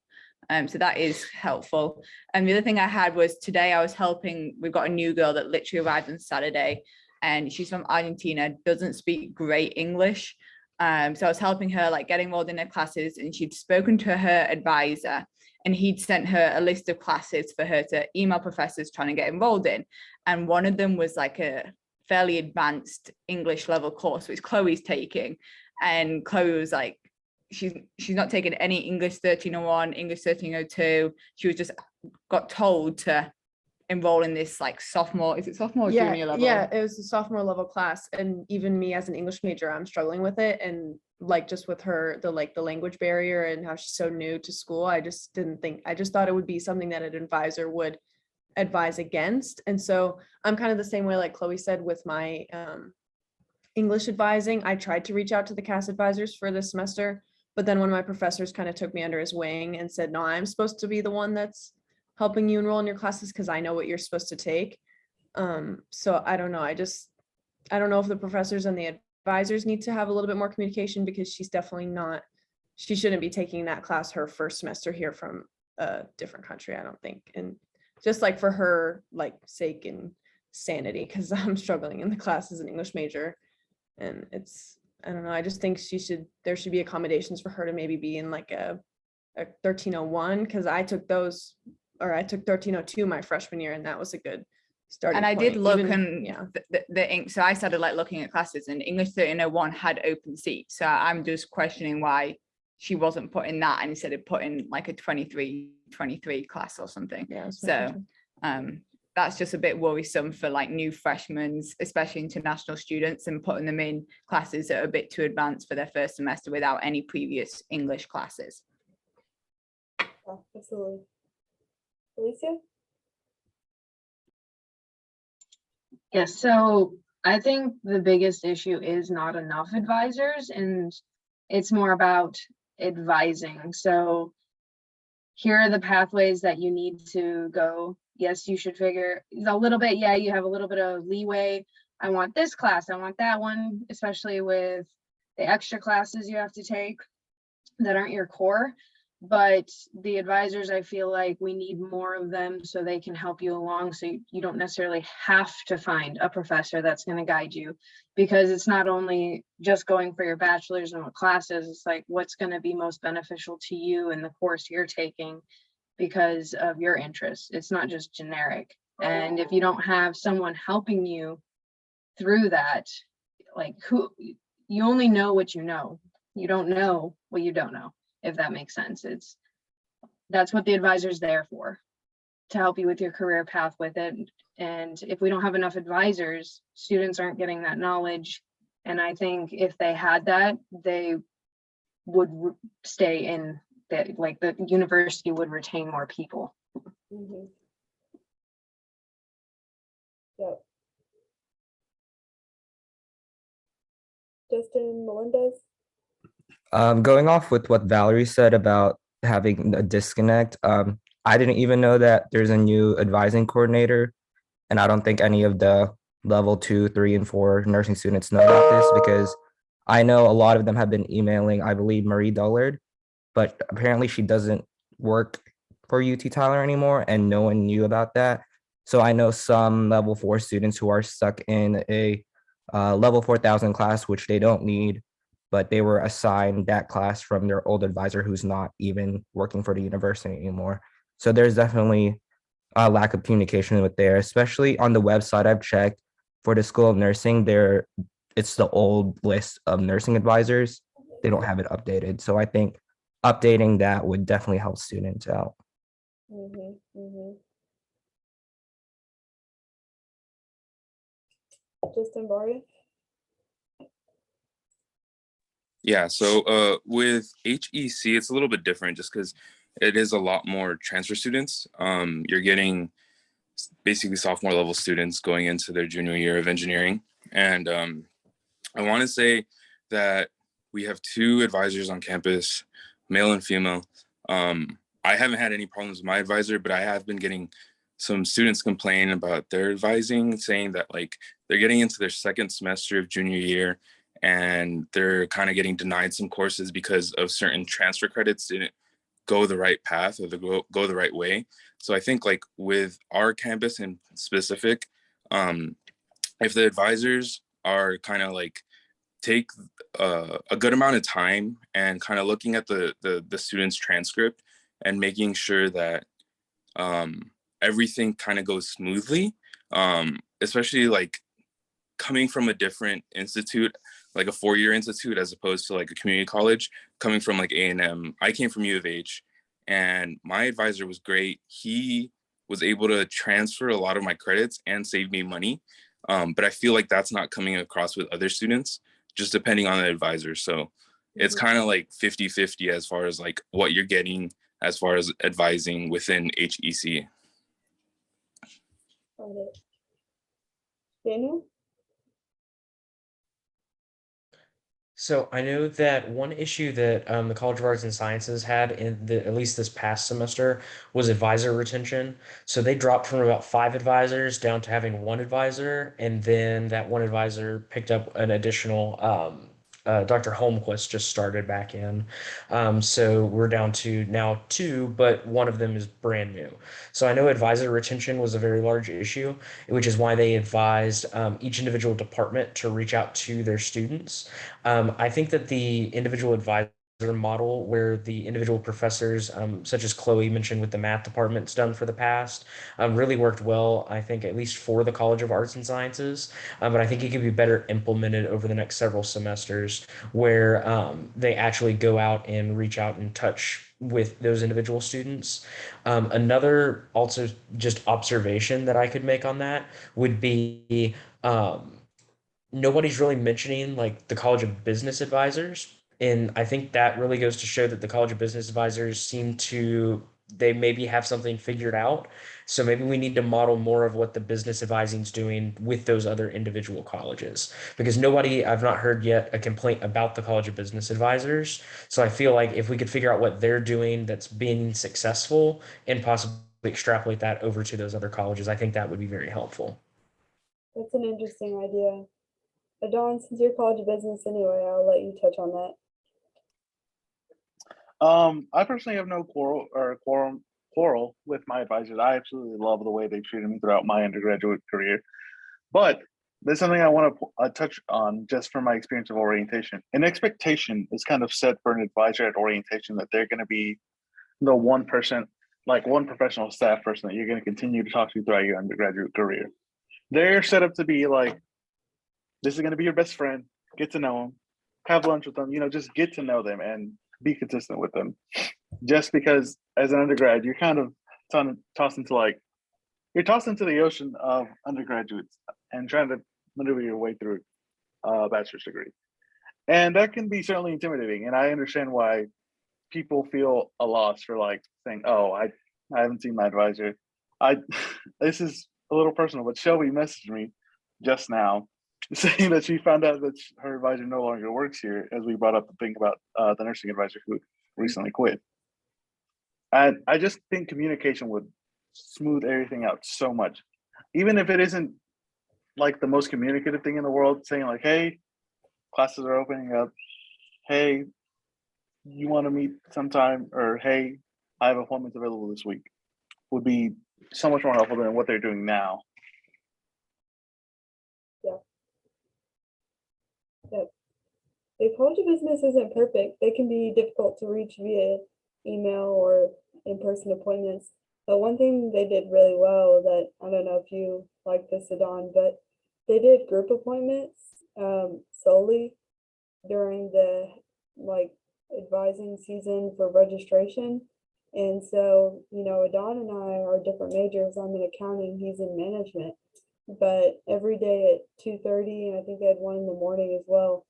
So that is helpful. And the other thing I had was today I was helping, we've got a new girl that literally arrived on Saturday and she's from Argentina, doesn't speak great English. So I was helping her like get enrolled in her classes, and she'd spoken to her advisor and he'd sent her a list of classes for her to email professors trying to get enrolled in. And one of them was like a fairly advanced English level course, which Chloe's taking. And Chloe was like, she's not taking any English 1301, English 1302. She was just got told to enroll in this like sophomore, is it sophomore or junior level? Yeah, it was a sophomore level class, and even me as an English major, I'm struggling with it. And like just with her, the language barrier and how she's so new to school, I just thought it would be something that an advisor would advise against. And so I'm kind of the same way like Chloe said with my English advising. I tried to reach out to the CAS advisors for this semester, but then one of my professors kind of took me under his wing and said, no, I'm supposed to be the one that's helping you enroll in your classes because I know what you're supposed to take. So I don't know. I don't know if the professors and the advisors need to have a little bit more communication, because she's definitely not, she shouldn't be taking that class her first semester here from a different country, I don't think. And just like for her like sake and sanity, because I'm struggling in the class as an English major. And I don't know, I just think there should be accommodations for her to maybe be in like a 1301, because I took 1302 my freshman year, and that was a good starting And I point. did look, Even- and yeah. so I started like looking at classes, and English 1301 had open seats. So I'm just questioning why she wasn't putting that and instead of putting like a 23 class or something. Yeah. So that's just a bit worrisome for like new freshmen, especially international students, and putting them in classes that are a bit too advanced for their first semester without any previous English classes. Yeah, absolutely. Alicia? Yes, so I think the biggest issue is not enough advisors, and it's more about advising. So here are the pathways that you need to go. Yes, you should figure a little bit. Yeah, you have a little bit of leeway. I want this class, I want that one, especially with the extra classes you have to take that aren't your core. But the advisors, I feel like we need more of them so they can help you along. So you don't necessarily have to find a professor that's going to guide you, because it's not only just going for your bachelor's and what classes, it's like what's going to be most beneficial to you in the course you're taking because of your interests. It's not just generic. And if you don't have someone helping you through that, like you only know what you know. You don't know what you don't know, if that makes sense. That's what the advisor's there for, to help you with your career path with it. And if we don't have enough advisors, students aren't getting that knowledge. And I think if they had that, they would stay in that, like the university would retain more people. Mm-hmm. Yep. Justin Melendez? Going off with what Valerie said about having a disconnect, I didn't even know that there's a new advising coordinator, and I don't think any of the level 2, 3, and 4 nursing students know about this, because I know a lot of them have been emailing, I believe, Marie Dullard, but apparently she doesn't work for UT Tyler anymore, and no one knew about that. So I know some level 4 students who are stuck in a level 4000 class, which they don't need, but they were assigned that class from their old advisor who's not even working for the university anymore. So there's definitely a lack of communication with there, especially on the website I've checked for the School of Nursing. It's the old list of nursing advisors. They don't have it updated. So I think updating that would definitely help students out. Justin Barria? Yeah, so with HEC, it's a little bit different just because it is a lot more transfer students. You're getting basically sophomore level students going into their junior year of engineering. And I want to say that we have 2 advisors on campus, male and female. I haven't had any problems with my advisor, but I have been getting some students complain about their advising, saying that like they're getting into their second semester of junior year and they're kind of getting denied some courses because of certain transfer credits didn't go the right path or go the right way. So I think like with our campus in specific, if the advisors are kind of like take a good amount of time and kind of looking at the student's transcript and making sure that everything kind of goes smoothly, especially like coming from a different institute, like a 4-year institute, as opposed to like a community college, coming from like A&M. I came from U of H and my advisor was great. He was able to transfer a lot of my credits and save me money. But I feel like that's not coming across with other students, just depending on the advisor. So it's kind of like 50-50 as far as like what you're getting as far as advising within HEC. Got it. Daniel? So I know that one issue that the College of Arts and Sciences had at least this past semester was advisor retention. So they dropped from about 5 advisors down to having 1 advisor, and then that 1 advisor picked up an additional. Dr. Holmquist just started back in, so we're down to now 2, but one of them is brand new. So I know advisor retention was a very large issue, which is why they advised each individual department to reach out to their students. I think that the individual advisor model where the individual professors, such as Chloe mentioned with the math department's done for the past, really worked well, I think, at least for the College of Arts and Sciences. But I think it could be better implemented over the next several semesters where they actually go out and reach out and touch with those individual students. Another also just observation that I could make on that would be nobody's really mentioning like the College of Business Advisors. And I think that really goes to show that the College of Business Advisors they maybe have something figured out. So maybe we need to model more of what the business advising is doing with those other individual colleges. Because I've not heard yet a complaint about the College of Business Advisors. So I feel like if we could figure out what they're doing that's being successful and possibly extrapolate that over to those other colleges, I think that would be very helpful. That's an interesting idea. But Dawn, since you're College of Business anyway, I'll let you touch on that. I personally have no quarrel with my advisors. I absolutely love the way they treated me throughout my undergraduate career. But there's something I want to touch on just from my experience of orientation. An expectation is kind of set for an advisor at orientation that they're going to be the one person, like one professional staff person that you're going to continue to talk to throughout your undergraduate career. They're set up to be like, this is going to be your best friend, get to know them, have lunch with them, just get to know them and be consistent with them. Just because as an undergrad, you're kind of tossed into the ocean of undergraduates and trying to maneuver your way through a bachelor's degree. And that can be certainly intimidating. And I understand why people feel a loss for like saying, oh, I haven't seen my advisor. This is a little personal, but Shelby messaged me just now saying that she found out that her advisor no longer works here, as we brought up the thing about the nursing advisor who recently quit. And I just think communication would smooth everything out so much. Even if it isn't like the most communicative thing in the world, saying like, hey, classes are opening up. Hey, you want to meet sometime? Or hey, I have appointments available this week, would be so much more helpful than what they're doing now. Yep. The College of Business isn't perfect. They can be difficult to reach via email or in-person appointments. But one thing they did really well that I don't know if you like this, Adon, but they did group appointments solely during the advising season for registration. And so, you know, Adon and I are different majors. I'm in accounting, he's in management. But every day at 2:30, and I think they had one in the morning as well,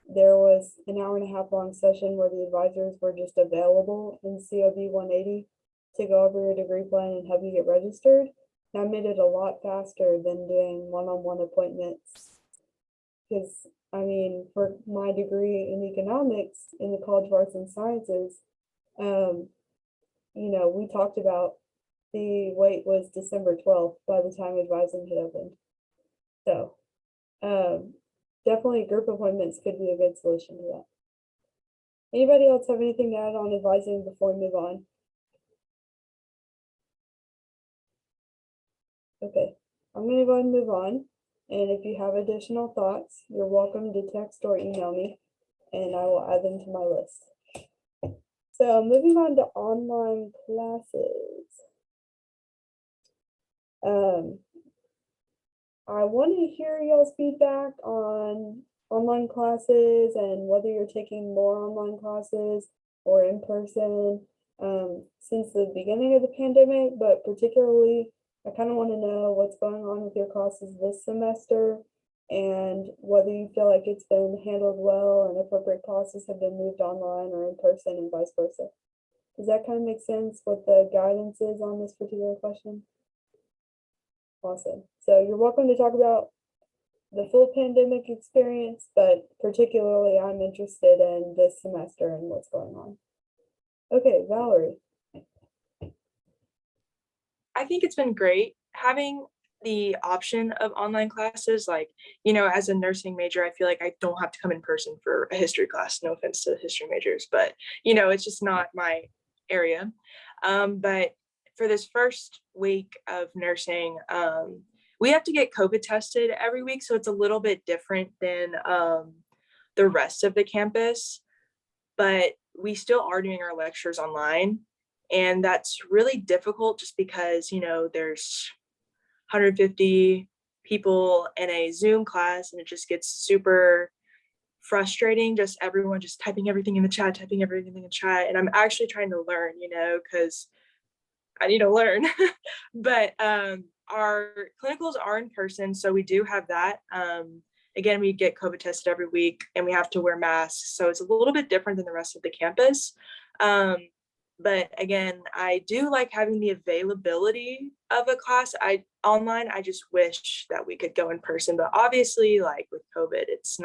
there was an hour and a half long session where the advisors were just available in COB 180 to go over your degree plan and help you get registered. That made it a lot faster than doing one-on-one appointments. Because, I mean, for my degree in economics in the College of Arts and Sciences, you know, we talked about the wait was December 12th by the time advising had opened. So, definitely group appointments could be a good solution to that. Anybody else have anything to add on advising before we move on? Okay, I'm gonna go ahead and move on. And if you have additional thoughts, you're welcome to text or email me and I will add them to my list. So moving on to online classes. I want to hear y'all's feedback on online classes and whether you're taking more online classes or in person since the beginning of the pandemic, but particularly I kind of want to know what's going on with your classes this semester and whether you feel like it's been handled well and appropriate classes have been moved online or in person and vice versa. Does that kind of make sense what the guidance is on this particular question? Awesome. So you're welcome to talk about the full pandemic experience, but particularly I'm interested in this semester and what's going on. Okay, Valerie. I think it's been great having the option of online classes. Like, you know, as a nursing major, I feel like I don't have to come in person for a history class. No offense to history majors, but you know, it's just not my area. But for this first week of nursing, we have to get COVID tested every week. So it's a little bit different than the rest of the campus, but we still are doing our lectures online. And that's really difficult just because, you know, there's 150 people in a Zoom class and it just gets super frustrating. Just everyone just typing everything in the chat. And I'm actually trying to learn, you know, because I need to learn. But our clinicals are in person. So we do have that. Again, we get COVID tested every week and we have to wear masks. So it's a little bit different than the rest of the campus. But again, I do like having the availability of a class online. I just wish that we could go in person, but obviously like with COVID, it's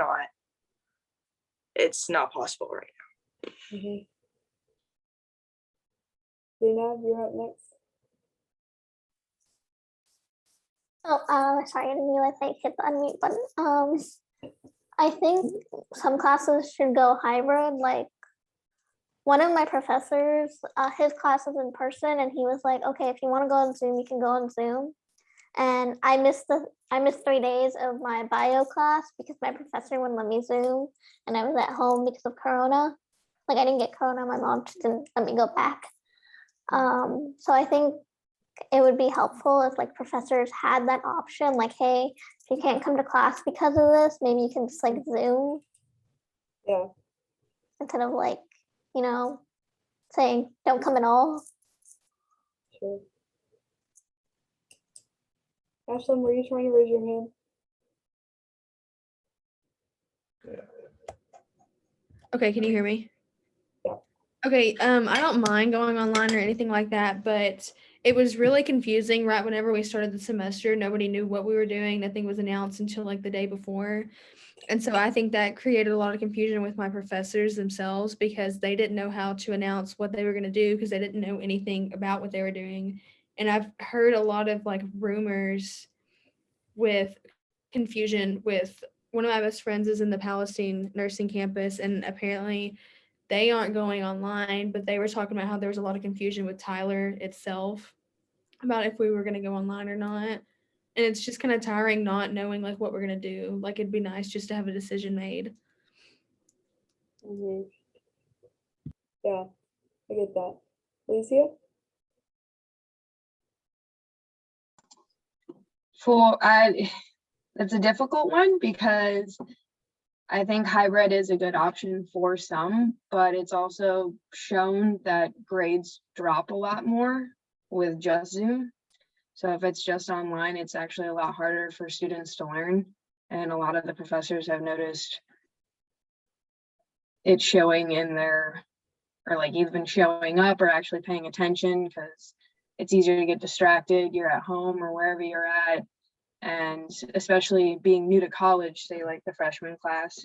not possible right now. Mm-hmm. Zainab, you're up next. Oh, sorry, I didn't realize I hit the unmute button. I think some classes should go hybrid. Like one of my professors, his class is in person, and he was like, "Okay, if you want to go on Zoom, you can go on Zoom." And I missed 3 days of my bio class because my professor wouldn't let me Zoom, and I was at home because of Corona. Like I didn't get Corona, my mom just didn't let me go back. So I think it would be helpful if like professors had that option, like, hey, if you can't come to class because of this, maybe you can just like Zoom. Yeah. Instead of like, you know, saying don't come at all. Sure. Ashlyn, were you trying to raise your hand? Okay, can you hear me? Yeah. Okay, I don't mind going online or anything like that, but it was really confusing right whenever we started the semester. Nobody knew what we were doing. Nothing was announced until like the day before. And so I think that created a lot of confusion with my professors themselves because they didn't know how to announce what they were going to do because they didn't know anything about what they were doing. And I've heard a lot of like rumors with confusion with one of my best friends is in the Palestine nursing campus, and apparently they aren't going online, but they were talking about how there was a lot of confusion with Tyler itself about if we were going to go online or not. And it's just kind of tiring not knowing like what we're going to do. Like it'd be nice just to have a decision made. Mm-hmm. Yeah, I get that. Alicia? That's a difficult one because I think hybrid is a good option for some, but it's also shown that grades drop a lot more with just Zoom. So if it's just online, it's actually a lot harder for students to learn. And a lot of the professors have noticed it showing in their, or like even showing up or actually paying attention, because it's easier to get distracted. You're at home or wherever you're at. And especially being new to college, say like the freshman class,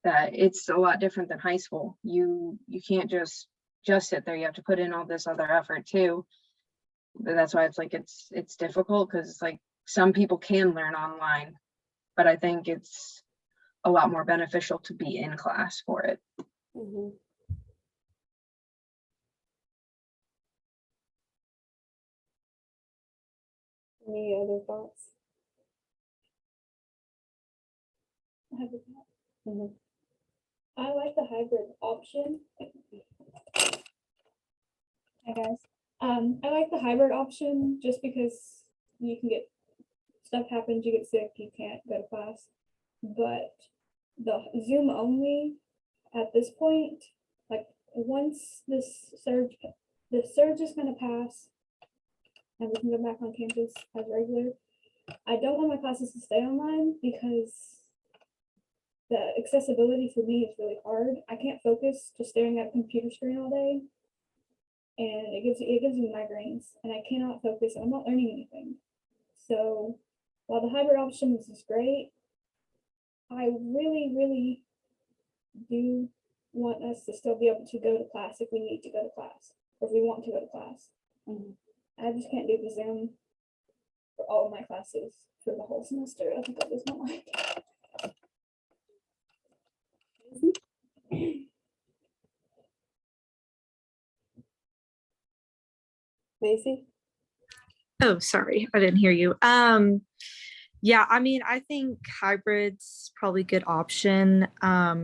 that it's a lot different than high school. You can't just sit there. You have to put in all this other effort too. But that's why it's like it's difficult, because it's like some people can learn online, but I think it's a lot more beneficial to be in class for it. Mhm. Any other thoughts? I have a thought. Mhm. I like the hybrid option. Hi guys. I like the hybrid option just because you can get stuff happens, you get sick, you can't go to class. But the Zoom only at this point, like once this surge is gonna pass and we can go back on campus as regular, I don't want my classes to stay online because the accessibility for me is really hard. I can't focus just staring at a computer screen all day. And it gives me migraines and I cannot focus and I'm not learning anything. So while the hybrid option is great, I really, really do want us to still be able to go to class if we need to go to class, or if we want to go to class. I just can't do the Zoom for all of my classes for the whole semester. I think that was not like Macy? Oh, sorry, I didn't hear you. Yeah, I mean, I think hybrid's probably a good option,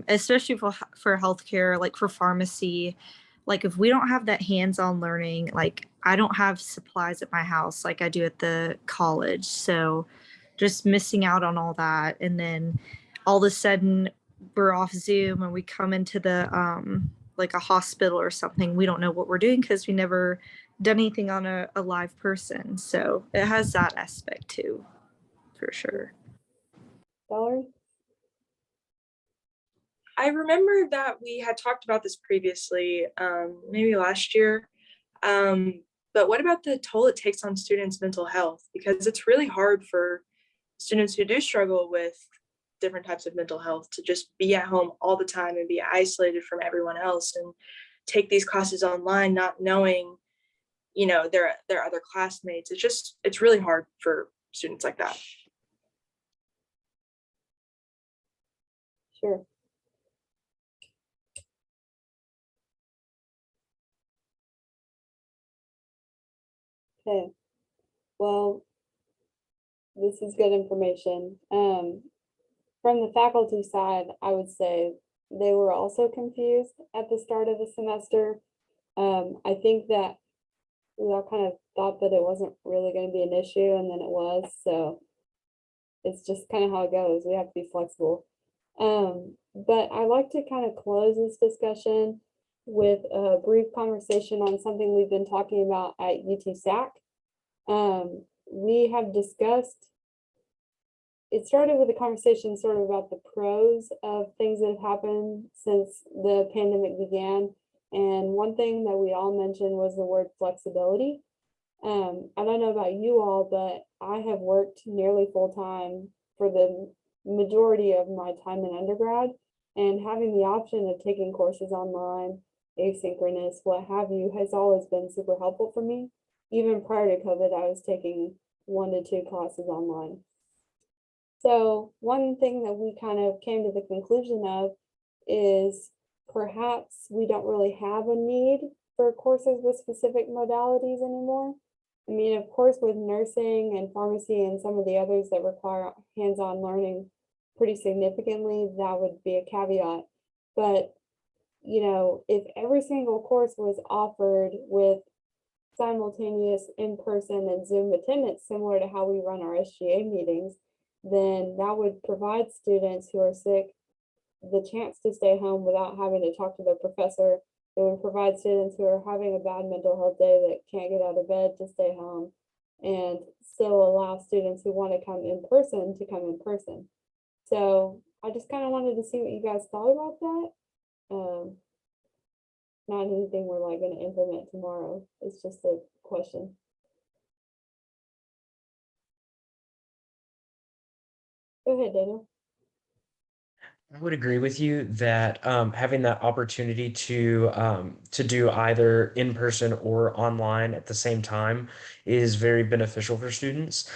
especially for healthcare, like for pharmacy. Like if we don't have that hands-on learning, like I don't have supplies at my house like I do at the college. So just missing out on all that. And then all of a sudden we're off Zoom and we come into the like a hospital or something. We don't know what we're doing because we never done anything on a live person. So it has that aspect too, for sure. Valerie? I remember that we had talked about this previously, maybe last year. But what about the toll it takes on students' mental health? Because it's really hard for students who do struggle with different types of mental health to just be at home all the time and be isolated from everyone else and take these classes online, not knowing, you know, their other classmates. It's really hard for students like that. Sure. Okay. Well, this is good information. From the faculty side, I would say they were also confused at the start of the semester. I think that we all kind of thought that it wasn't really going to be an issue, and then it was. So it's just kind of how it goes. We have to be flexible. But I like to kind of close this discussion with a brief conversation on something we've been talking about at UT-SAC. We have discussed, it started with a conversation sort of about the pros of things that have happened since the pandemic began. And one thing that we all mentioned was the word flexibility. I don't know about you all, but I have worked nearly full time for the majority of my time in undergrad, and having the option of taking courses online, asynchronous, what have you, has always been super helpful for me. Even prior to COVID, I was taking 1 to 2 classes online. So one thing that we kind of came to the conclusion of is perhaps we don't really have a need for courses with specific modalities anymore. I mean, of course, with nursing and pharmacy and some of the others that require hands-on learning pretty significantly, that would be a caveat. But, you know, if every single course was offered with simultaneous in-person and Zoom attendance, similar to how we run our SGA meetings, then that would provide students who are sick the chance to stay home without having to talk to their professor. It would provide students who are having a bad mental health day that can't get out of bed to stay home, and still allow students who want to come in person to come in person. So I just kind of wanted to see what you guys thought about that. Not anything we're like going to implement tomorrow. It's just a question. Go ahead, Daniel. I would agree with you that having that opportunity to do either in person or online at the same time is very beneficial for students.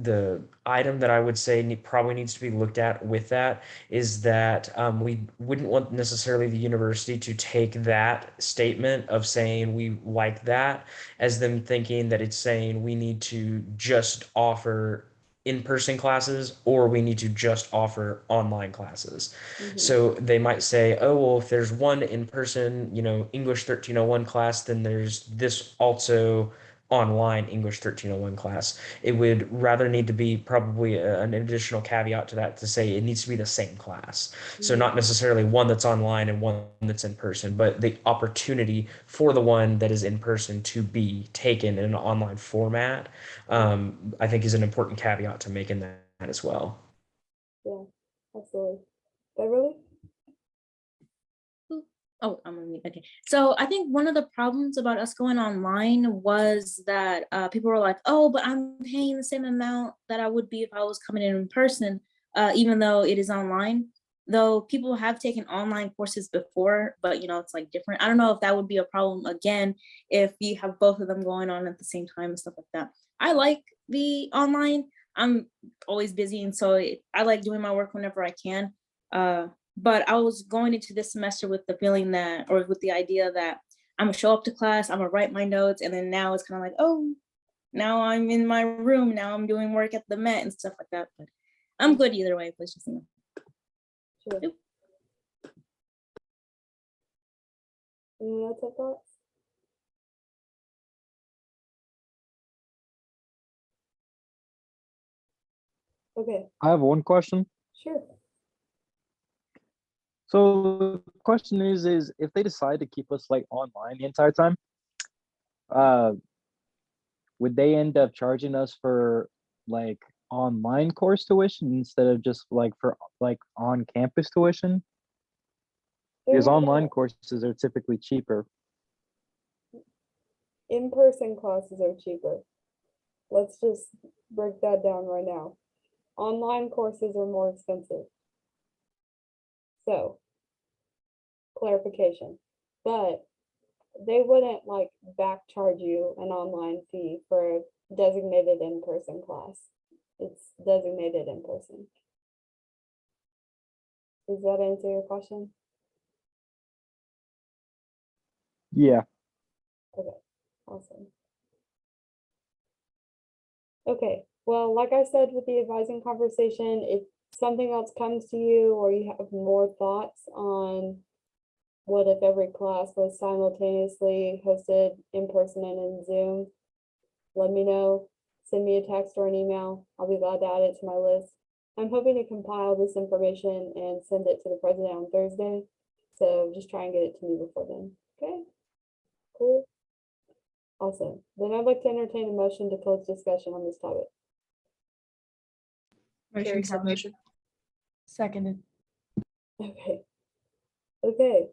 The item that I would say probably needs to be looked at with that is that we wouldn't want necessarily the university to take that statement of saying we like that as them thinking that it's saying we need to just offer in-person classes or we need to just offer online classes. So they might say, oh, well, if there's one in-person, English 1301 class, then there's this also online English 1301 class. It would rather need to be probably an additional caveat to that to say it needs to be the same class. So not necessarily one that's online and one that's in person, but the opportunity for the one that is in person to be taken in an online format, I think is an important caveat to make in that as well. Yeah, absolutely. Beverly? Oh, I'm on mute. Okay. So I think one of the problems about us going online was that people were like, oh, but I'm paying the same amount that I would be if I was coming in person, even though it is online. Though people have taken online courses before, but it's like different. I don't know if that would be a problem again if you have both of them going on at the same time and stuff like that. I like the online. I'm always busy, and so I like doing my work whenever I can. But I was going into this semester with the feeling that, or with the idea that I'm gonna show up to class, I'm gonna write my notes, and then now it's kind of like, oh, now I'm in my room, now I'm doing work at the Met and stuff like that. But I'm good either way. Please just Sure. Any other thoughts? Okay, I have one question. sure. So the question is if they decide to keep us like online the entire time, would they end up charging us for like online course tuition instead of just like for like on campus tuition? Because online courses are typically cheaper. In-person classes are cheaper. Let's just break that down right now. Online courses are more expensive. So, clarification, but they wouldn't like back charge you an online fee for a designated in-person class. It's designated in person. Does that answer your question? Yeah. Okay, awesome. Okay, well, like I said with the advising conversation, if something else comes to you or you have more thoughts on what if every class was simultaneously hosted in person and in Zoom, let me know. Send me a text or an email. I'll be glad to add it to my list. I'm hoping to compile this information and send it to the president on Thursday. So just try and get it to me before then. Okay, cool. Awesome. Then I'd like to entertain a motion to close discussion on this topic. Motion seconded. Seconded. Okay. Okay.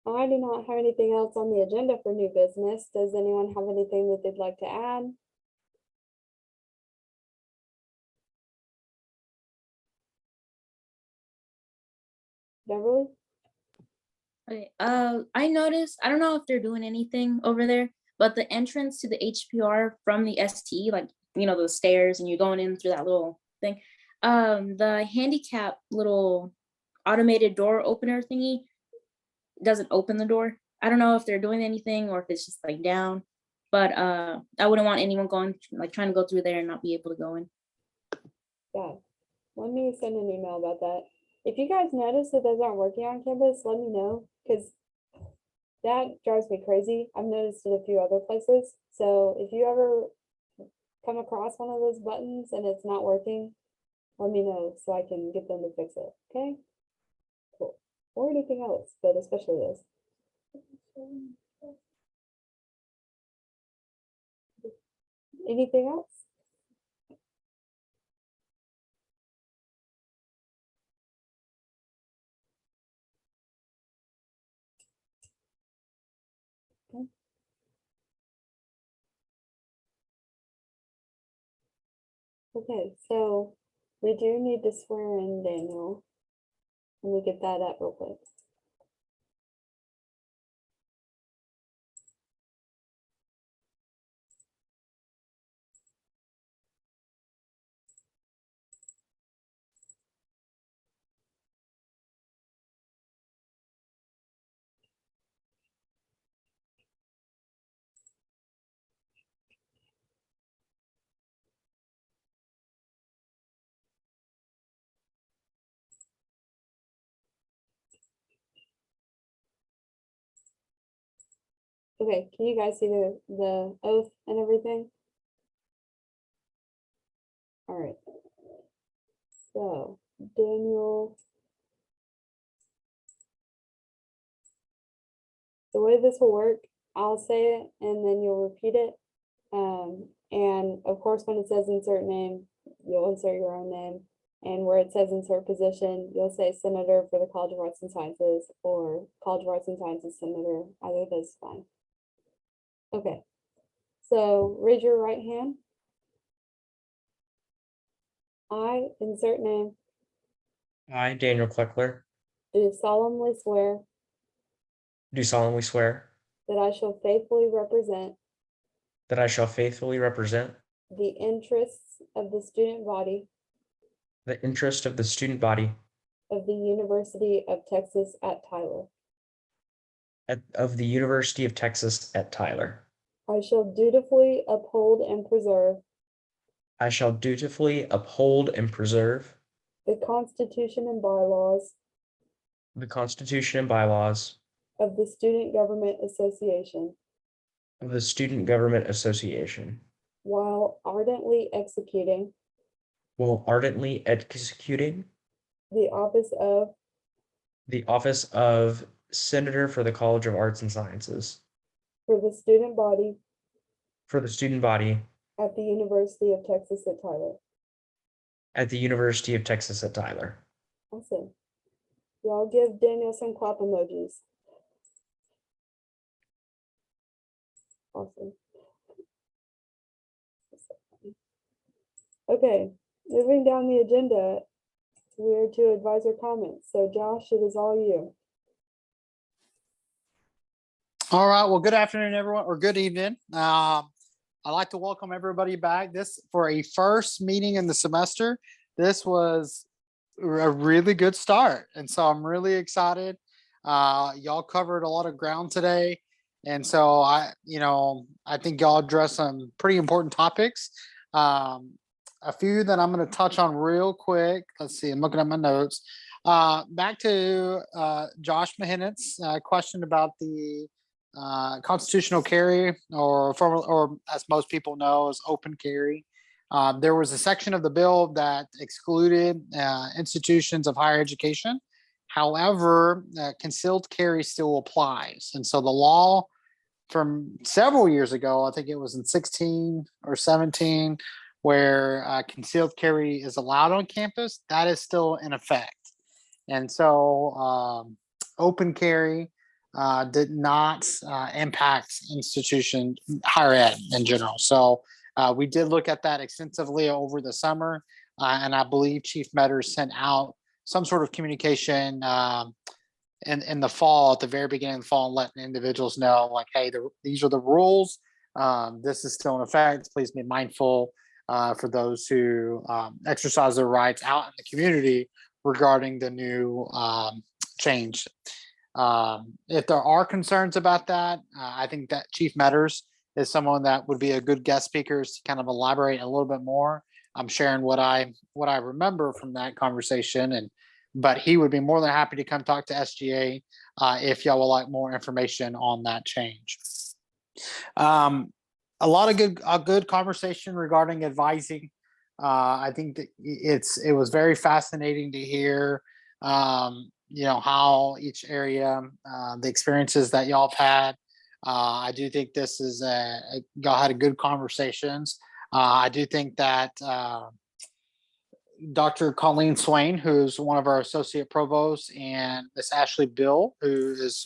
I do not have anything else on the agenda for new business. Does anyone have anything that they'd like to add? Beverly? Okay, I noticed, I don't know if they're doing anything over there, but the entrance to the HPR from the ST, like, the stairs and you're going in through that little thing, the handicap little automated door opener thingy doesn't open the door. I don't know if they're doing anything or if it's just like down, but I wouldn't want anyone trying to go through there and not be able to go in. Yeah, let me send an email about that. If you guys notice that those aren't working on campus, let me know, because that drives me crazy. I've noticed it a few other places. So if you ever come across one of those buttons and it's not working, let me know so I can get them to fix it, okay? Cool. Or anything else, but especially this. Anything else? Okay, so we do need to swear in Daniel. Let me get that up real quick. Okay, can you guys see the oath and everything? All right. So Daniel. The way this will work, I'll say it and then you'll repeat it. And of course, when it says insert name, you'll insert your own name. And where it says insert position, you'll say Senator for the College of Arts and Sciences or College of Arts and Sciences Senator. Either of those is fine. Okay, so raise your right hand. I, insert name, I, Daniel Kleckler, do solemnly swear do solemnly swear that I shall faithfully represent that I shall faithfully represent the interests of the student body the interest of the student body of the University of Texas at Tyler. of the University of Texas at Tyler. I shall dutifully uphold and preserve I shall dutifully uphold and preserve the Constitution and bylaws the Constitution and bylaws of the Student Government Association of the Student Government Association while ardently executing while ardently executing the office of Senator for the College of Arts and Sciences for the student body for the student body at the University of Texas at Tyler. at the University of Texas at Tyler. Awesome. Y'all give Daniel some clap emojis. Awesome. Okay, moving down the agenda, we're to advisor comments. So Josh, it is all you. All right. Well, good afternoon, everyone, or good evening. I'd like to welcome everybody back. This for a first meeting in the semester. This was a really good start, and so I'm really excited. Y'all covered a lot of ground today, and so I think y'all addressed some pretty important topics. A few that I'm going to touch on real quick. Let's see. I'm looking at my notes. Back to Josh Mahinet's question about the constitutional carry, or as most people know, is open carry. There was a section of the bill that excluded institutions of higher education. However, concealed carry still applies. And so the law from several years ago, I think it was in 16 or 17, where concealed carry is allowed on campus, that is still in effect. And so open carry did not impact institution higher ed in general. So we did look at that extensively over the summer, and I believe Chief Metters sent out some sort of communication in the fall, at the very beginning of the fall, and letting individuals know, like, hey, these are the rules. This is still in effect. Please be mindful for those who exercise their rights out in the community regarding the new change. If there are concerns about that, I think that Chief Metters is someone that would be a good guest speaker to kind of elaborate a little bit more. I'm sharing what I remember from that conversation, but he would be more than happy to come talk to SGA if y'all would like more information on that change. a lot of good conversation regarding advising. I think that it was very fascinating to hear, how each area, the experiences that y'all have had. I do think this is y'all had a good conversations. I do think that Dr. Colleen Swain, who's one of our associate provosts, and Miss Ashley Bill, who is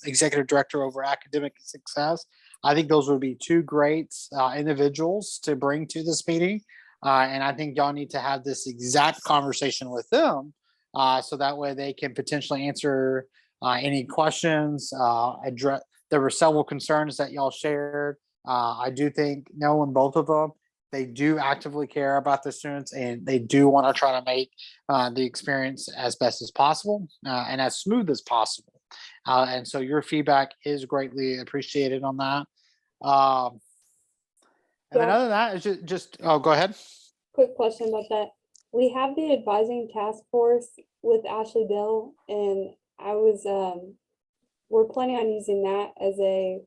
executive director over academic success. I think those would be two great individuals to bring to this meeting. And I think y'all need to have this exact conversation with them so that way they can potentially answer any questions, address. There were several concerns that y'all shared. I do think knowing both of them, they do actively care about the students and they do want to try to make the experience as best as possible and as smooth as possible. And so your feedback is greatly appreciated on that. And then Yeah. other than that, it's oh, go ahead. Quick question about that. We have the advising task force with Ashley Bill, and I was, we're planning on using that as a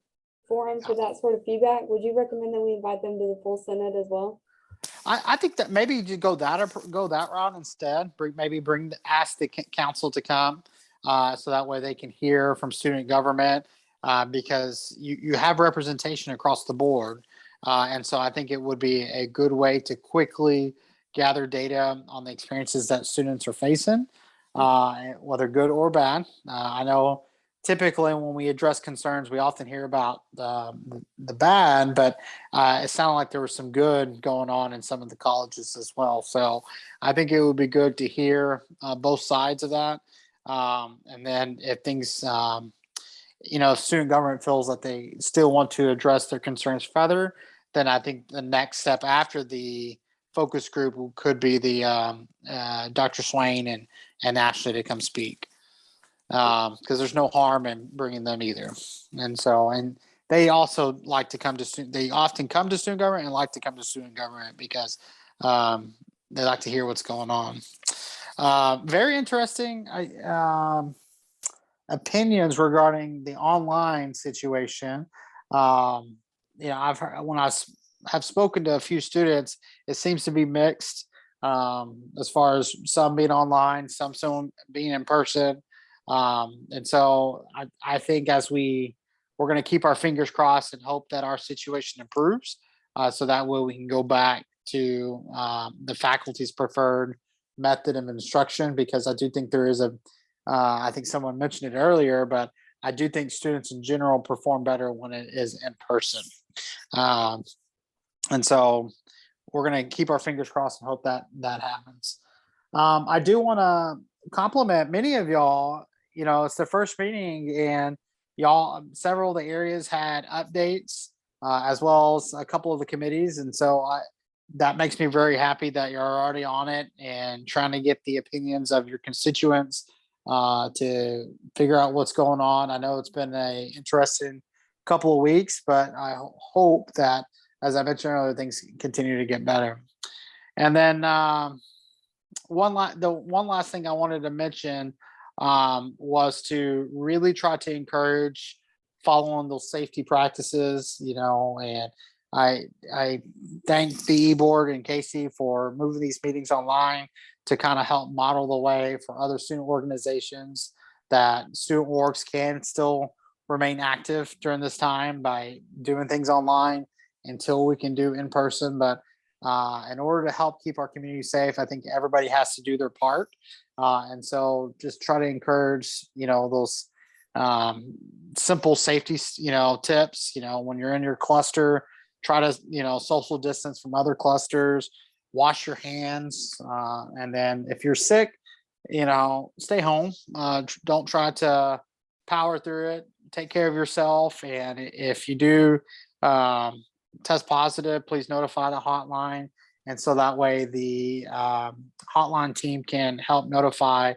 forum for that sort of feedback. Would you recommend that we invite them to the full Senate as well? I think that maybe you go that route instead. Ask the council to come, so that way they can hear from student government, because you have representation across the board, and so I think it would be a good way to quickly gather data on the experiences that students are facing, whether good or bad. I know typically when we address concerns, we often hear about the bad, but it sounded like there was some good going on in some of the colleges as well. So I think it would be good to hear both sides of that. And then if things, if student government feels that they still want to address their concerns further, then I think the next step after the focus group could be the Dr. Swain and Ashley to come speak. Because there's no harm in bringing them either. And they also like to come to they often come to student government and like to come to student government because they like to hear what's going on. Very interesting opinions regarding the online situation. I've heard when have spoken to a few students, it seems to be mixed as far as some being online, some being in person. And so I think as we're going to keep our fingers crossed and hope that our situation improves, so that way we can go back to the faculty's preferred method of instruction, because I do think there is I think someone mentioned it earlier, but I do think students in general perform better when it is in person. And so we're going to keep our fingers crossed and hope that happens. I do want to compliment many of y'all. It's the first meeting and y'all, several of the areas had updates, as well as a couple of the committees. And so that makes me very happy that you're already on it and trying to get the opinions of your constituents to figure out what's going on. I know it's been an interesting couple of weeks, but I hope that, as I mentioned earlier, things continue to get better. And then the one last thing I wanted to mention was to really try to encourage following those safety practices, and I thank the e-board and Casey for moving these meetings online to kind of help model the way for other student organizations that student orgs can still remain active during this time by doing things online until we can do in person. But in order to help keep our community safe, I think everybody has to do their part. And so just try to encourage, those simple safety, tips, when you're in your cluster, try to, social distance from other clusters, wash your hands. And then if you're sick, stay home. Don't try to power through it. Take care of yourself. And if you do test positive, please notify the hotline. And so that way the hotline team can help notify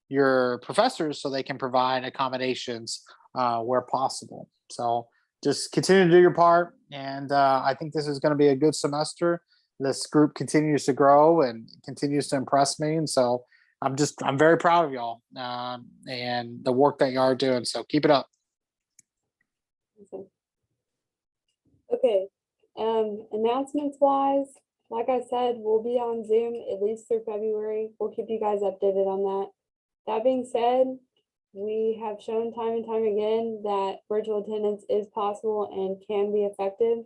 your professors so they can provide accommodations where possible. So just continue to do your part. And I think this is going to be a good semester. This group continues to grow and continues to impress me. And so I'm very proud of y'all and the work that y'all are doing. So keep it up. Okay, Announcements wise, like I said, we'll be on Zoom at least through February. We'll keep you guys updated on that. That being said, we have shown time and time again that virtual attendance is possible and can be effective.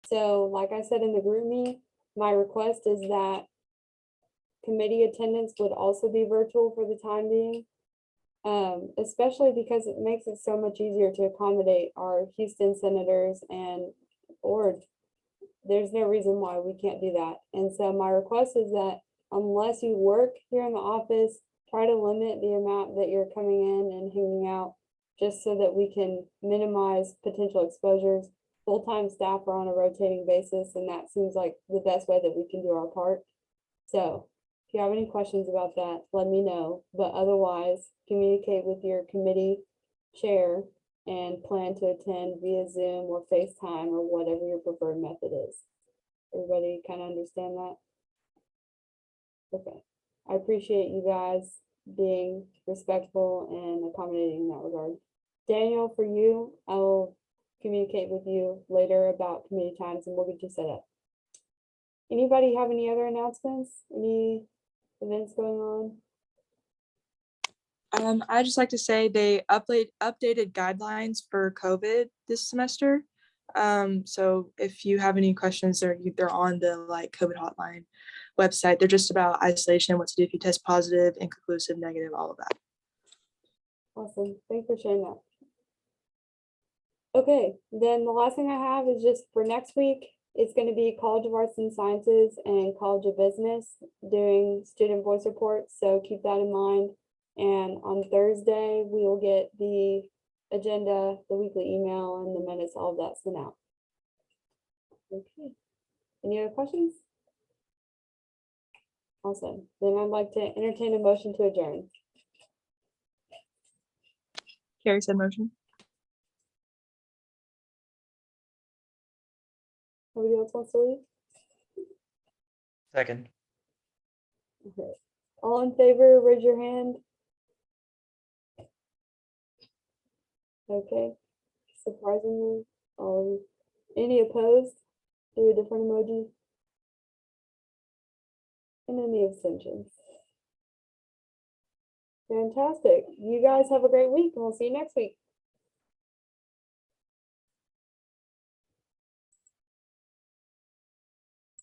So like I said in the group meet, my request is that committee attendance would also be virtual for the time being. Especially because it makes it so much easier to accommodate our Houston senators and board. There's no reason why we can't do that. And so my request is that unless you work here in the office, try to limit the amount that you're coming in and hanging out, just so that we can minimize potential exposures. Full-time staff are on a rotating basis, and that seems like the best way that we can do our part. So if you have any questions about that, let me know. But otherwise, communicate with your committee chair and plan to attend via Zoom or FaceTime or whatever your preferred method is. Everybody kind of understand that? Okay. I appreciate you guys being respectful and accommodating in that regard. Daniel, for you, I will communicate with you later about committee times and we'll get you set up. Anybody have any other announcements? Any events going on? I just like to say they updated guidelines for COVID this semester. So if you have any questions, they're on the COVID hotline website. They're just about isolation, what to do if you test positive, inconclusive, negative, all of that. Awesome. Thanks for sharing that. Okay, then the last thing I have is just for next week, it's going to be College of Arts and Sciences and College of Business doing student voice reports. So keep that in mind. And on Thursday, we will get the agenda, the weekly email, and the minutes, all of that sent out. Okay. Any other questions? Awesome. Then I'd like to entertain a motion to adjourn. Carrie said motion. Nobody else wants to leave? Second. Okay. All in favor, raise your hand. Okay. Surprisingly, any opposed? Do a different emoji. And any abstentions? Fantastic. You guys have a great week and we'll see you next week.